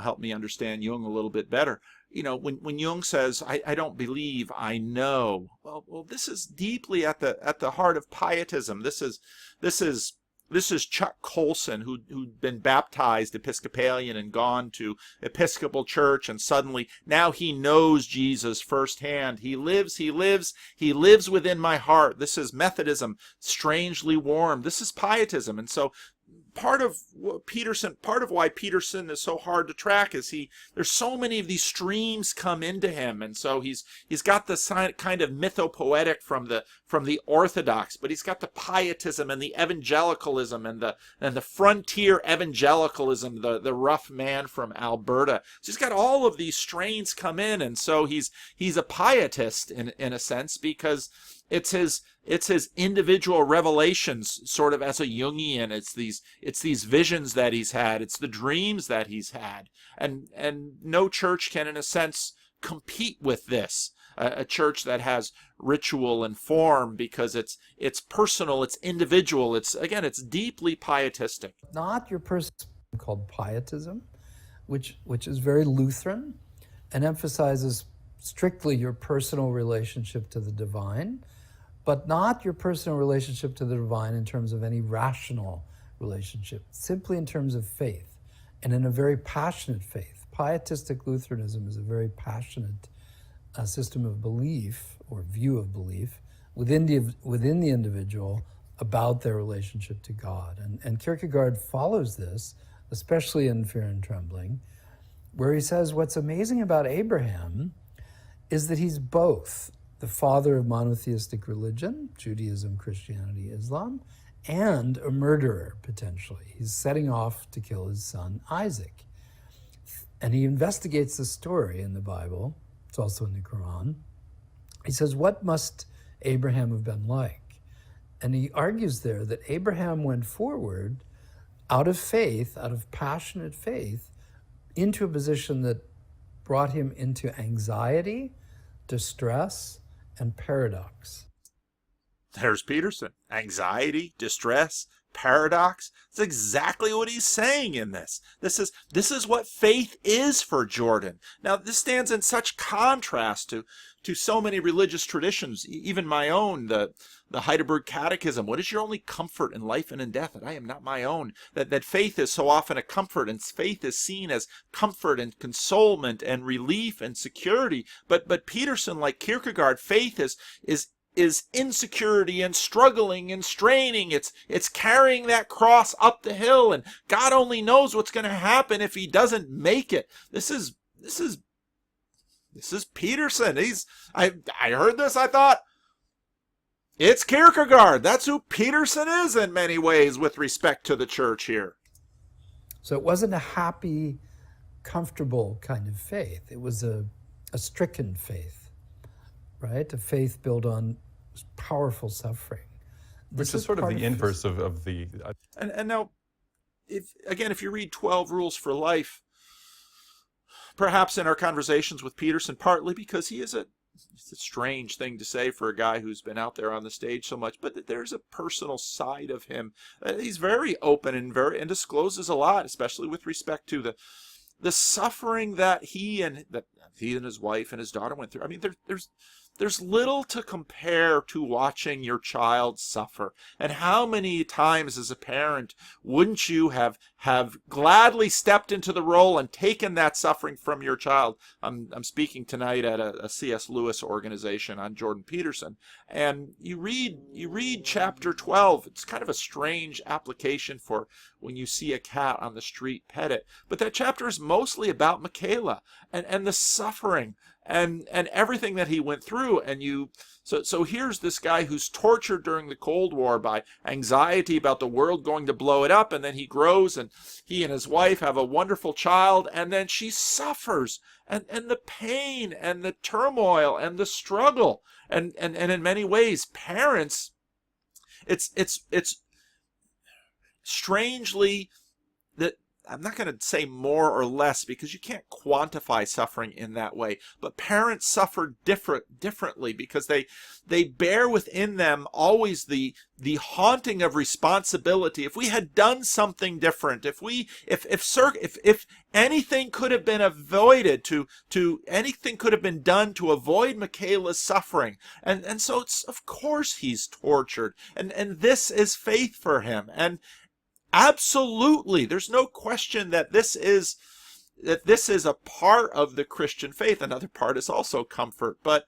help me understand Jung a little bit better. When Jung says, I don't believe, I know. Well, this is deeply at the heart of pietism. This is Chuck Colson, who'd been baptized Episcopalian and gone to Episcopal Church, and suddenly now he knows Jesus firsthand. He lives within my heart. This is Methodism, strangely warm. This is pietism. And so part of why Peterson is so hard to track is there's so many of these streams come into him, and so he's got the kind of mythopoetic from the Orthodox, but he's got the pietism and the evangelicalism and the frontier evangelicalism, the rough man from Alberta. So he's got all of these strains come in, and so he's a pietist in a sense, because it's his individual revelations, sort of as a Jungian. It's these visions that he's had. It's the dreams that he's had. And no church can, in a sense, compete with this. A church that has ritual and form, because it's personal, it's individual. It's deeply pietistic. Not your person called pietism, which is very Lutheran and emphasizes strictly your personal relationship to the divine, but not your personal relationship to the divine in terms of any rational relationship, simply in terms of faith, and in a very passionate faith. Pietistic Lutheranism is a very passionate system of belief, or view of belief, within the individual about their relationship to God. And Kierkegaard follows this, especially in Fear and Trembling, where he says what's amazing about Abraham is that he's both the father of monotheistic religion, Judaism, Christianity, Islam, and a murderer, potentially. He's setting off to kill his son, Isaac. And he investigates the story in the Bible. It's also in the Quran. He says, what must Abraham have been like? And he argues there that Abraham went forward out of faith, out of passionate faith, into a position that brought him into anxiety, distress, and paradox. There's Peterson. Anxiety, distress, paradox. It's exactly what he's saying in this. This is what faith is for Jordan. Now, this stands in such contrast to so many religious traditions, even my own, the Heidelberg Catechism. What is your only comfort in life and in death? That I am not my own. That faith is so often a comfort, and faith is seen as comfort and consolement and relief and security. But Peterson, like Kierkegaard, faith is insecurity and struggling and straining. It's carrying that cross up the hill, and God only knows what's going to happen if he doesn't make it. This is Peterson. I heard this, I thought, it's Kierkegaard. That's who Peterson is in many ways with respect to the church here. So it wasn't a happy, comfortable kind of faith. It was a stricken faith, right? A faith built on powerful suffering. Which is sort of the inverse of the... And now, if you read 12 Rules for Life, perhaps in our conversations with Peterson, partly because it's a strange thing to say for a guy who's been out there on the stage so much, but there's a personal side of him. He's very open and discloses a lot, especially with respect to the suffering that he and his wife and his daughter went through. I mean, there's little to compare to watching your child suffer. And how many times as a parent wouldn't you have gladly stepped into the role and taken that suffering from your child? I'm speaking tonight at a C.S. Lewis organization on Jordan Peterson. And you read chapter 12. It's kind of a strange application for when you see a cat on the street, pet it. But that chapter is mostly about Michaela and the suffering and everything that he went through. And so here's this guy who's tortured during the Cold War by anxiety about the world going to blow it up, and then he grows and he and his wife have a wonderful child, and then she suffers, and the pain and the turmoil and the struggle, and in many ways, parents, it's strangely that I'm not going to say more or less because you can't quantify suffering in that way, but parents suffer differently because they bear within them always the haunting of responsibility. If we had done something different, if anything could have been avoided, anything could have been done to avoid Michaela's suffering, and so it's, of course he's tortured, and this is faith for him. And absolutely, there's no question that this is a part of the Christian faith. Another part is also comfort, but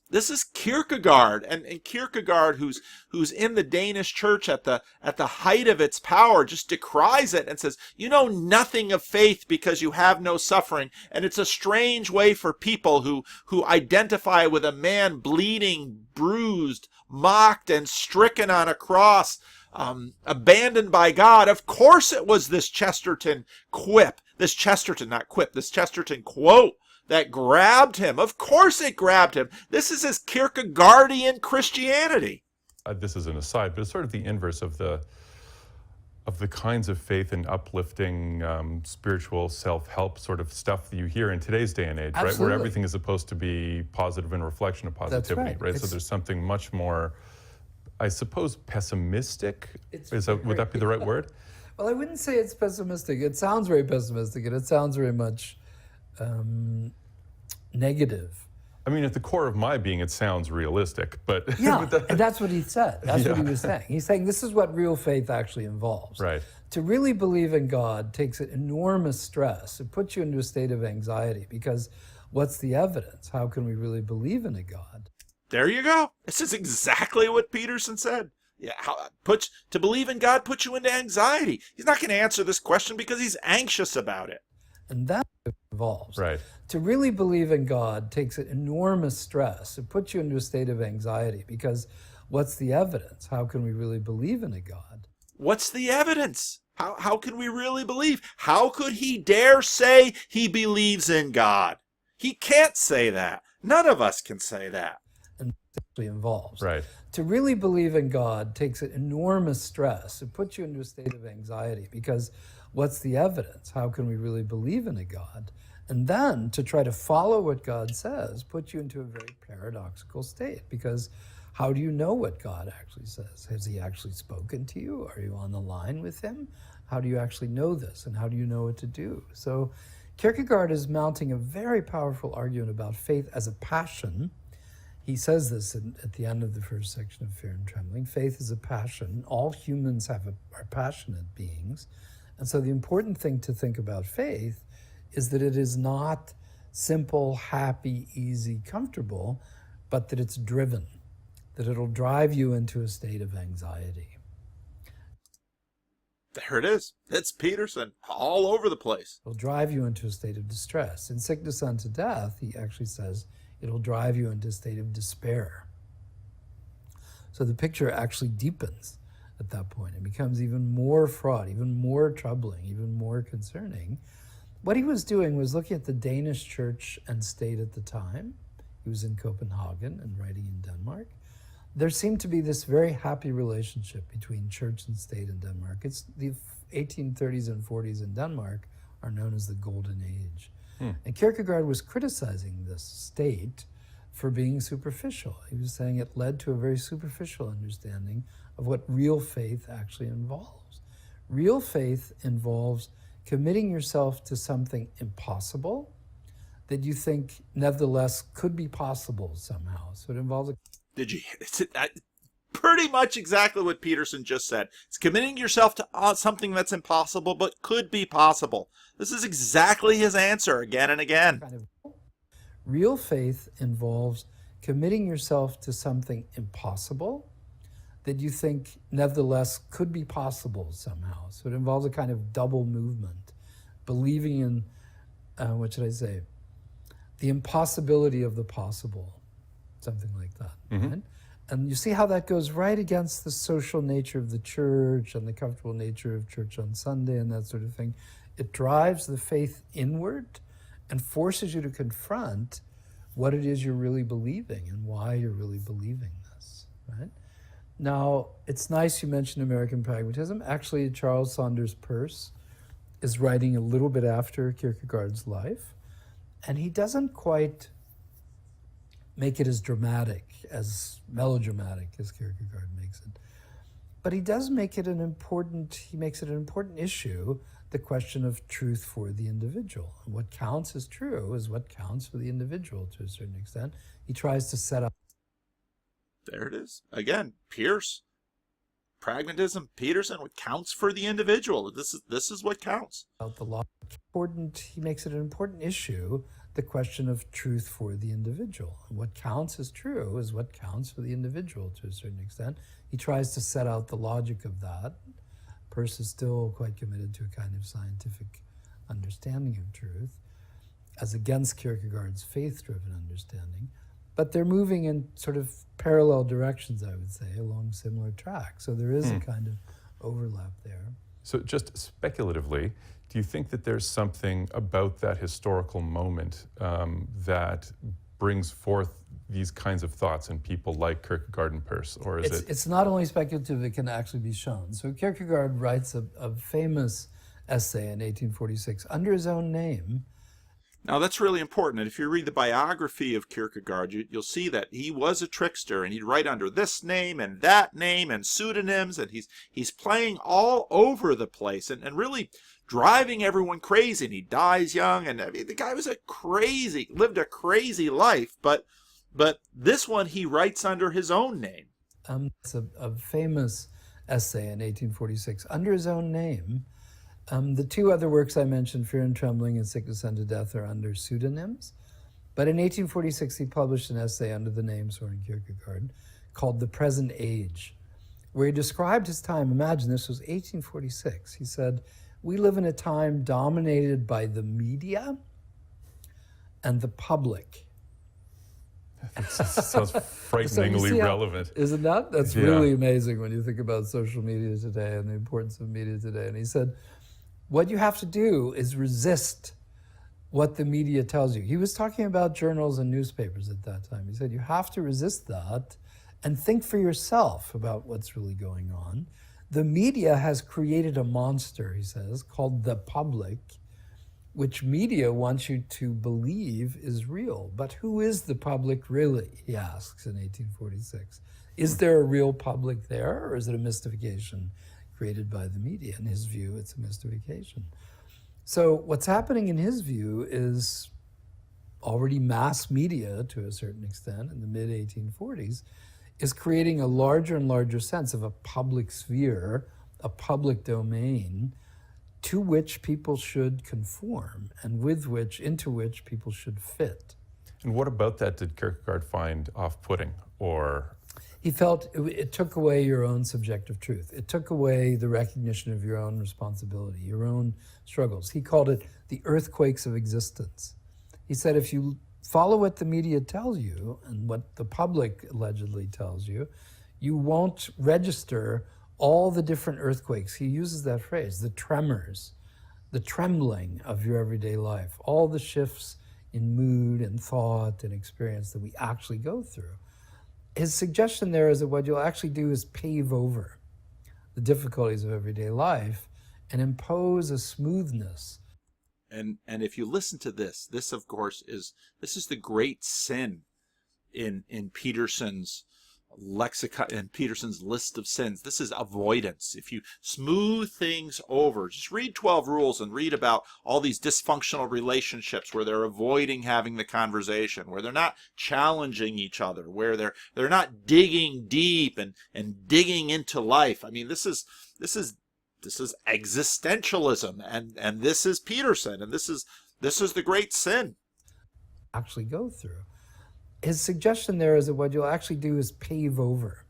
this is Kierkegaard, and Kierkegaard, who's in the Danish church at the height of its power, just decries it and says, you know nothing of faith because you have no suffering. And it's a strange way for people who identify with a man bleeding, bruised, mocked, and stricken on a cross, abandoned by God. Of course it was this Chesterton quote that grabbed him. Of course it grabbed him. This is his Kierkegaardian Christianity. This is an aside, but it's sort of the inverse of the kinds of faith and uplifting spiritual self-help sort of stuff that you hear in today's day and age, right? Where everything is supposed to be positive and reflection of positivity, That's right? So there's something much more, I suppose, pessimistic. Would that be the right word? Well, I wouldn't say it's pessimistic. It sounds very pessimistic, and it sounds very much negative. I mean, at the core of my being, it sounds realistic, but Yeah, and that's what he said. That's what he was saying. He's saying this is what real faith actually involves. Right. To really believe in God takes an enormous stress. It puts you into a state of anxiety because what's the evidence? How can we really believe in a God? There you go. This is exactly what Peterson said. Yeah, to believe in God puts you into anxiety. He's not going to answer this question because he's anxious about it. And that's what it involves. Right. To really believe in God takes an enormous stress. It puts you into a state of anxiety because what's the evidence? How can we really believe in a God? What's the evidence? How can we really believe? How could he dare say he believes in God? He can't say that. None of us can say that. And that's actually involves. Right. To really believe in God takes an enormous stress. It puts you into a state of anxiety because what's the evidence? How can we really believe in a God? And then to try to follow what God says puts you into a very paradoxical state because how do you know what God actually says? Has he actually spoken to you? Are you on the line with him? How do you actually know this? And how do you know what to do? So Kierkegaard is mounting a very powerful argument about faith as a passion. He says this at the end of the first section of Fear and Trembling. Faith is a passion. All humans are passionate beings. And so the important thing to think about faith is that it is not simple, happy, easy, comfortable, but that it's driven, that it'll drive you into a state of anxiety. There it is. It's Peterson all over the place. It'll drive you into a state of distress. In Sickness Unto Death, he actually says it'll drive you into a state of despair. So the picture actually deepens at that point. It becomes even more fraught, even more troubling, even more concerning. What he was doing was looking at the Danish church and state at the time. He was in Copenhagen and writing in Denmark. There seemed to be this very happy relationship between church and state in Denmark. It's the 1830s and 40s in Denmark are known as the Golden Age. And Kierkegaard was criticizing this state for being superficial. He was saying it led to a very superficial understanding of what real faith actually involves. Real faith involves committing yourself to something impossible that you think nevertheless could be possible somehow. So it involves pretty much exactly what Peterson just said. It's committing yourself to something that's impossible but could be possible. This is exactly his answer again and again. Real faith involves committing yourself to something impossible that you think nevertheless could be possible somehow. So it involves a kind of double movement, believing in, the impossibility of the possible, something like that. Mm-hmm. Right? And you see how that goes right against the social nature of the church and the comfortable nature of church on Sunday and that sort of thing. It drives the faith inward and forces you to confront what it is you're really believing and why you're really believing this, right? Now, it's nice you mentioned American pragmatism. Actually, Charles Saunders Peirce is writing a little bit after Kierkegaard's life, and he doesn't quite make it as dramatic, as melodramatic as Kierkegaard makes it. But he does make it an important issue, the question of truth for the individual. And what counts as true is what counts for the individual to a certain extent. He tries to set up. There it is. Again, Peirce, pragmatism, Peterson, what counts for the individual. This is what counts. The law. He makes it an important issue, the question of truth for the individual. And what counts as true is what counts for the individual to a certain extent. He tries to set out the logic of that. Peirce is still quite committed to a kind of scientific understanding of truth, as against Kierkegaard's faith-driven understanding. But they're moving in sort of parallel directions, I would say, along similar tracks. So there is a kind of overlap there. So just speculatively, do you think that there's something about that historical moment that brings forth these kinds of thoughts in people like Kierkegaard and Peirce, or is it? It's not only speculative, it can actually be shown. So Kierkegaard writes a famous essay in 1846 under his own name. Now that's really important, and if you read the biography of Kierkegaard, you'll see that he was a trickster, and he'd write under this name and that name and pseudonyms, and he's playing all over the place and really driving everyone crazy. And he dies young, and I mean, the guy was lived a crazy life, but this one he writes under his own name. It's a famous essay in 1846 under his own name. The two other works I mentioned, Fear and Trembling and Sickness Unto Death, are under pseudonyms. But in 1846, he published an essay under the name Soren Kierkegaard called The Present Age, where he described his time. Imagine, this was 1846. He said, "We live in a time dominated by the media and the public." Sounds frighteningly relevant. Isn't that? That's really amazing when you think about social media today and the importance of media today. And he said, what you have to do is resist what the media tells you. He was talking about journals and newspapers at that time. He said, you have to resist that and think for yourself about what's really going on. The media has created a monster, he says, called the public, which media wants you to believe is real. But who is the public really, he asks in 1846. Is there a real public there, or is it a mystification created by the media? In his view, it's a mystification. So what's happening in his view is already mass media, to a certain extent, in the mid-1840s, is creating a larger and larger sense of a public sphere, a public domain, to which people should conform and into which people should fit. And what about that did Kierkegaard find off-putting, or? He felt it took away your own subjective truth. It took away the recognition of your own responsibility, your own struggles. He called it the earthquakes of existence. He said if you follow what the media tells you and what the public allegedly tells you, you won't register all the different earthquakes. He uses that phrase, the tremors, the trembling of your everyday life, all the shifts in mood and thought and experience that we actually go through. His suggestion there is that what you'll actually do is pave over the difficulties of everyday life and impose a smoothness. And if you listen to this of course is the great sin in Peterson's lexicon, in Peterson's list of sins. This is avoidance. If you smooth things over, just read 12 Rules and read about all these dysfunctional relationships where they're avoiding having the conversation, where they're not challenging each other, where they're not digging deep and digging into life. I mean, this is existentialism, and this is Peterson, and this is the great sin. Actually go through. His suggestion there is that what you'll actually do is pave over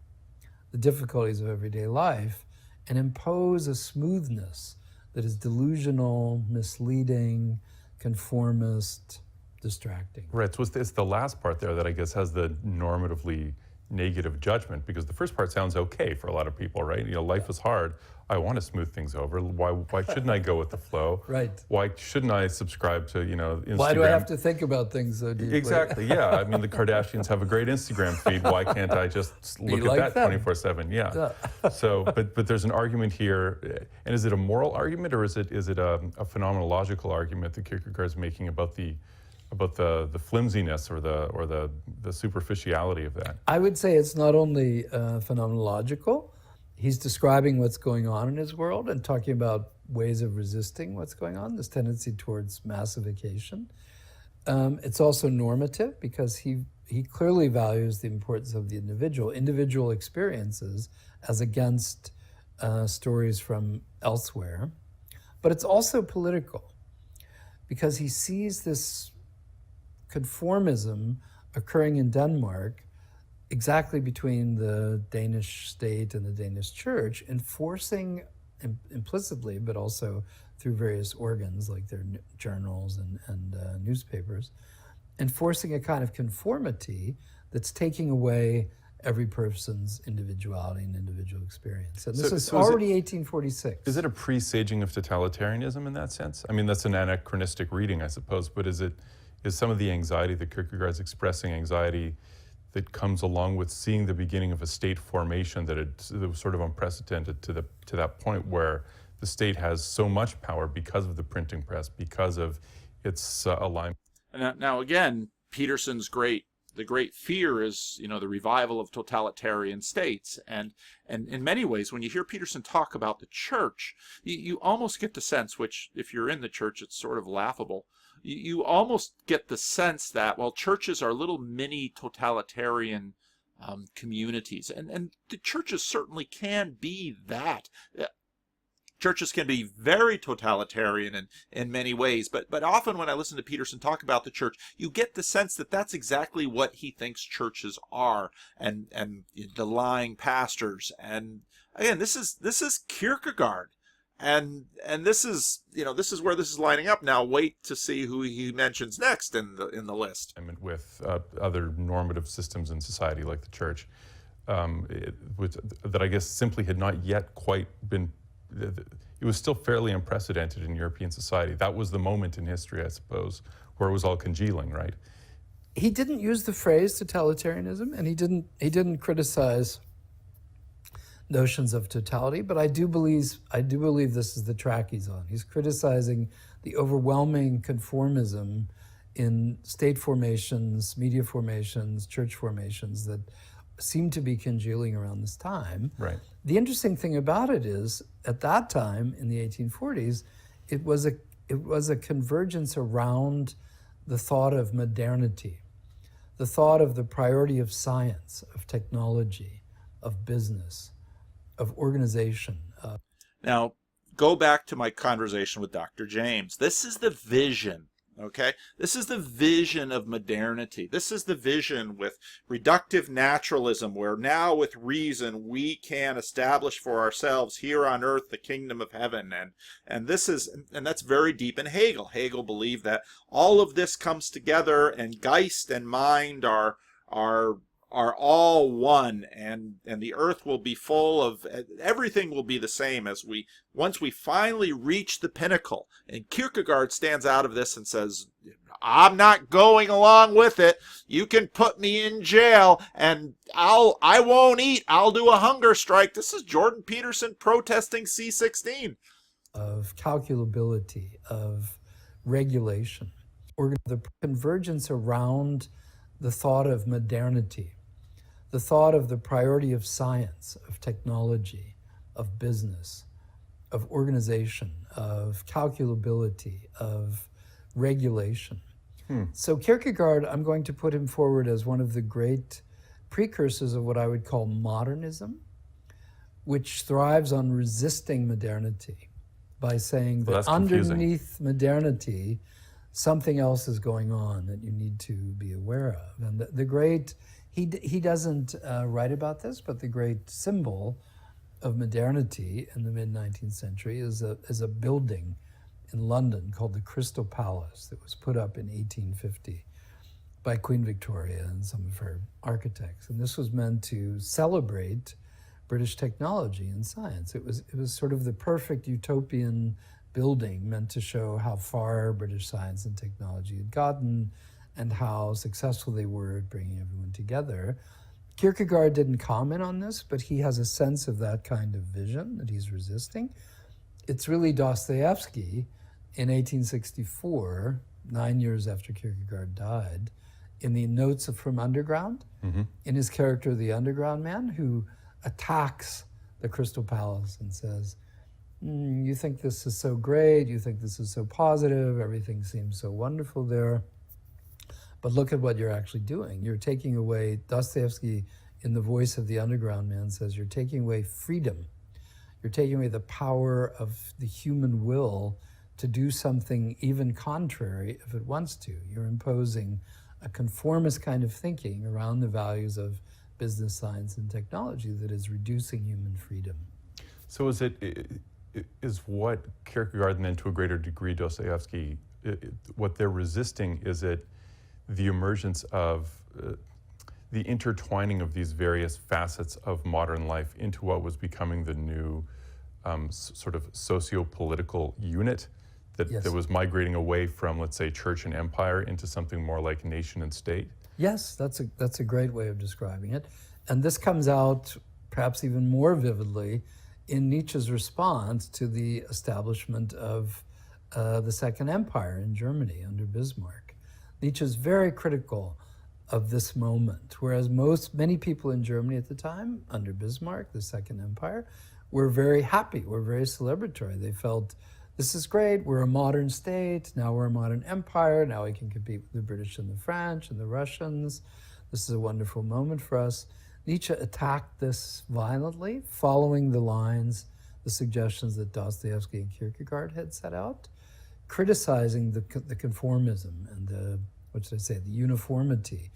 the difficulties of everyday life and impose a smoothness that is delusional, misleading, conformist, distracting. Right, so it's the last part there that I guess has the normatively negative judgment, because the first part sounds okay for a lot of people, right? You know, life is hard. I want to smooth things over. Why shouldn't I go with the flow? Right. Why shouldn't I subscribe to, you know, Instagram? Why do I have to think about things so deeply? Exactly, yeah. I mean, the Kardashians have a great Instagram feed. Why can't I just look like at that them. 24/7? Yeah. So, but there's an argument here, and is it a moral argument, or is it a phenomenological argument that Kierkegaard's making about the flimsiness or the superficiality of that? I would say it's not only phenomenological. He's describing what's going on in his world and talking about ways of resisting what's going on, this tendency towards massification. It's also normative, because he clearly values the importance of the individual experiences as against stories from elsewhere. But it's also political, because he sees this conformism occurring in Denmark exactly between the Danish state and the Danish church, enforcing implicitly, but also through various organs like their journals and newspapers, enforcing a kind of conformity that's taking away every person's individuality and individual experience. And this is already 1846. Is it a presaging of totalitarianism in that sense? I mean, that's an anachronistic reading, I suppose, but is some of the anxiety that Kierkegaard's expressing, anxiety that comes along with seeing the beginning of a state formation that was sort of unprecedented to that point where the state has so much power because of the printing press, because of its alignment? Now again, Peterson's the great fear is, you know, the revival of totalitarian states. And in many ways, when you hear Peterson talk about the church, you almost get the sense, which if you're in the church, it's sort of laughable. You almost get the sense that, well, churches are little mini totalitarian communities. And the churches certainly can be that. Churches can be very totalitarian in many ways, but often when I listen to Peterson talk about the church, you get the sense that that's exactly what he thinks churches are, and the lying pastors. And again, this is Kierkegaard, and this is, you know, this is where this is lining up. Now wait to see who he mentions next in the list. With other normative systems in society like the church, that I guess simply had not yet quite been. It was still fairly unprecedented in European society. That was the moment in history, I suppose, where it was all congealing, right? He didn't use the phrase totalitarianism, and he didn't criticize notions of totality. But I do believe this is the track he's on. He's criticizing the overwhelming conformism in state formations, media formations, church formations that seem to be congealing around this time. Right. The interesting thing about it is, at that time in the 1840s, it was a convergence around the thought of modernity, the thought of the priority of science, of technology, of business, of organization. Now, go back to my conversation with Dr. James. This is the vision. Okay, this is the vision of modernity. This is the vision with reductive naturalism, where now with reason we can establish for ourselves here on earth the kingdom of heaven. And that's very deep in Hegel. Hegel believed that all of this comes together, and Geist and mind are all one, and the earth will be full of, everything will be the same once we finally reach the pinnacle. And Kierkegaard stands out of this and says, I'm not going along with it. You can put me in jail and I won't eat. I'll do a hunger strike. This is Jordan Peterson protesting C16. Of calculability, of regulation, or the convergence around the thought of modernity, the thought of the priority of science, of technology, of business, of organization, of calculability, of regulation. So Kierkegaard, I'm going to put him forward as one of the great precursors of what I would call modernism, which thrives on resisting modernity by saying that underneath modernity, something else is going on that you need to be aware of. And the great, he doesn't write about this, but the great symbol of modernity in the mid-19th century is a building in London called the Crystal Palace that was put up in 1850 by Queen Victoria and some of her architects. And this was meant to celebrate British technology and science. It was sort of the perfect utopian building, meant to show how far British science and technology had gotten and how successful they were at bringing everyone together. Kierkegaard didn't comment on this, but he has a sense of that kind of vision that he's resisting. It's really Dostoevsky in 1864, 9 years after Kierkegaard died, in the Notes from Underground, in his character, the Underground Man, who attacks the Crystal Palace and says, you think this is so great, you think this is so positive, everything seems so wonderful there, but look at what you're actually doing. You're taking away, Dostoevsky, in the voice of the Underground Man, says you're taking away freedom. You're taking away the power of the human will to do something even contrary if it wants to. You're imposing a conformist kind of thinking around the values of business, science, and technology that is reducing human freedom. So is what Kierkegaard and then to a greater degree Dostoevsky, what they're resisting, is it the emergence of the intertwining of these various facets of modern life into what was becoming the new sort of socio-political unit that was migrating away from, let's say, church and empire into something more like nation and state? Yes, that's a great way of describing it. And this comes out perhaps even more vividly in Nietzsche's response to the establishment of the Second Empire in Germany under Bismarck. Nietzsche's very critical of this moment, whereas many people in Germany at the time, under Bismarck, the Second Empire, were very happy, were very celebratory. They felt, this is great, we're a modern state, now we're a modern empire, now we can compete with the British and the French and the Russians. This is a wonderful moment for us. Nietzsche attacked this violently, following the lines, the suggestions that Dostoevsky and Kierkegaard had set out, criticizing the conformism and the uniformity,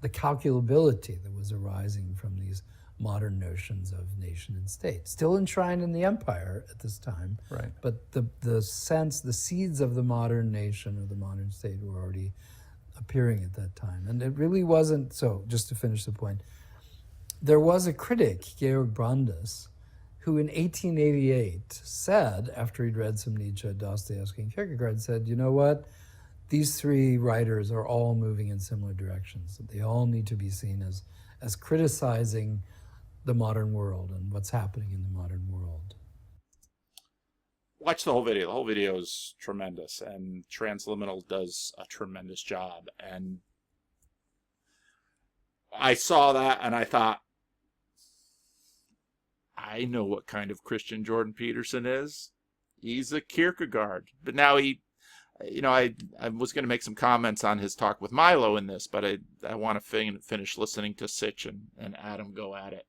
the calculability that was arising from these modern notions of nation and state, still enshrined in the empire at this time. Right. But the seeds of the modern nation or the modern state were already appearing at that time. And it really wasn't, so just to finish the point, there was a critic, Georg Brandes, who in 1888 said, after he'd read some Nietzsche, Dostoevsky, and Kierkegaard, said, you know what? These three writers are all moving in similar directions. They all need to be seen as criticizing the modern world and what's happening in the modern world. Watch the whole video. The whole video is tremendous, and Transliminal does a tremendous job. And I saw that and I thought, I know what kind of Christian Jordan Peterson is. He's a Kierkegaard. But now I was going to make some comments on his talk with Milo in this, but I want to finish listening to Sitch and Adam go at it.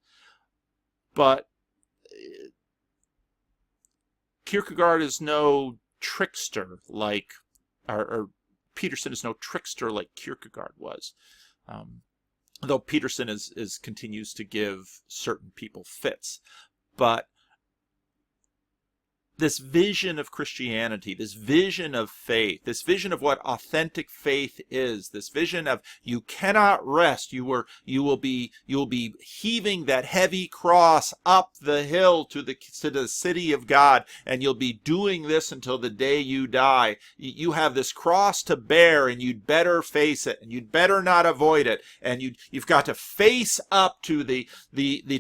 But Kierkegaard is no trickster or Peterson is no trickster like Kierkegaard was. Though Peterson continues to give certain people fits. But this vision of Christianity, this vision of faith, this vision of what authentic faith is, this vision of you cannot rest, you will be heaving that heavy cross up the hill to the city of God, and you'll be doing this until the day you die. You have this cross to bear, and you'd better face it, and you'd better not avoid it, and you've got to face up to the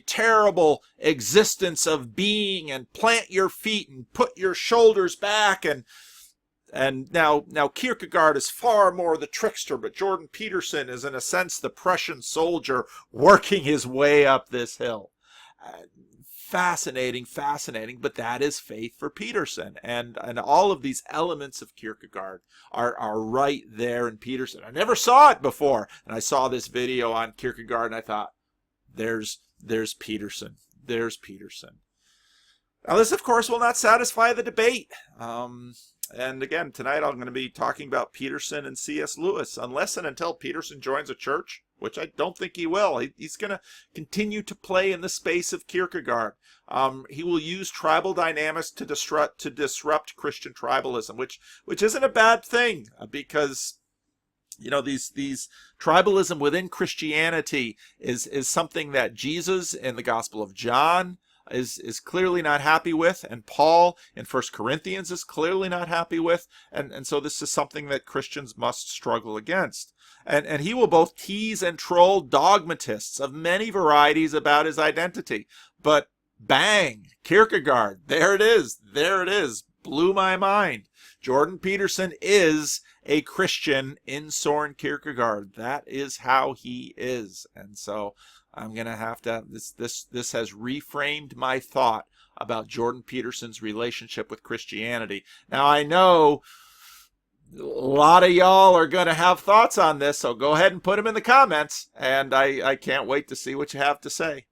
terrible existence of being, and plant your feet and put your shoulders back. And now Kierkegaard is far more the trickster, but Jordan Peterson is in a sense the Prussian soldier working his way up this hill. Fascinating, but that is faith for Peterson. And all of these elements of Kierkegaard are right there in Peterson. I never saw it before, and I saw this video on Kierkegaard and I thought, there's Peterson. There's Peterson. Now, this, of course, will not satisfy the debate. And again, tonight I'm going to be talking about Peterson and C.S. Lewis, unless and until Peterson joins a church, which I don't think he will. He's going to continue to play in the space of Kierkegaard. He will use tribal dynamics to disrupt Christian tribalism, which isn't a bad thing, because these tribalism within Christianity is something that Jesus in the Gospel of John is clearly not happy with, and Paul in 1 Corinthians is clearly not happy with, and so this is something that Christians must struggle against. And he will both tease and troll dogmatists of many varieties about his identity. But bang, Kierkegaard, there it is, blew my mind. Jordan Peterson is a Christian in Soren Kierkegaard. That is how he is. And so I'm going to have to, this has reframed my thought about Jordan Peterson's relationship with Christianity. Now, I know a lot of y'all are going to have thoughts on this, so go ahead and put them in the comments, and I can't wait to see what you have to say.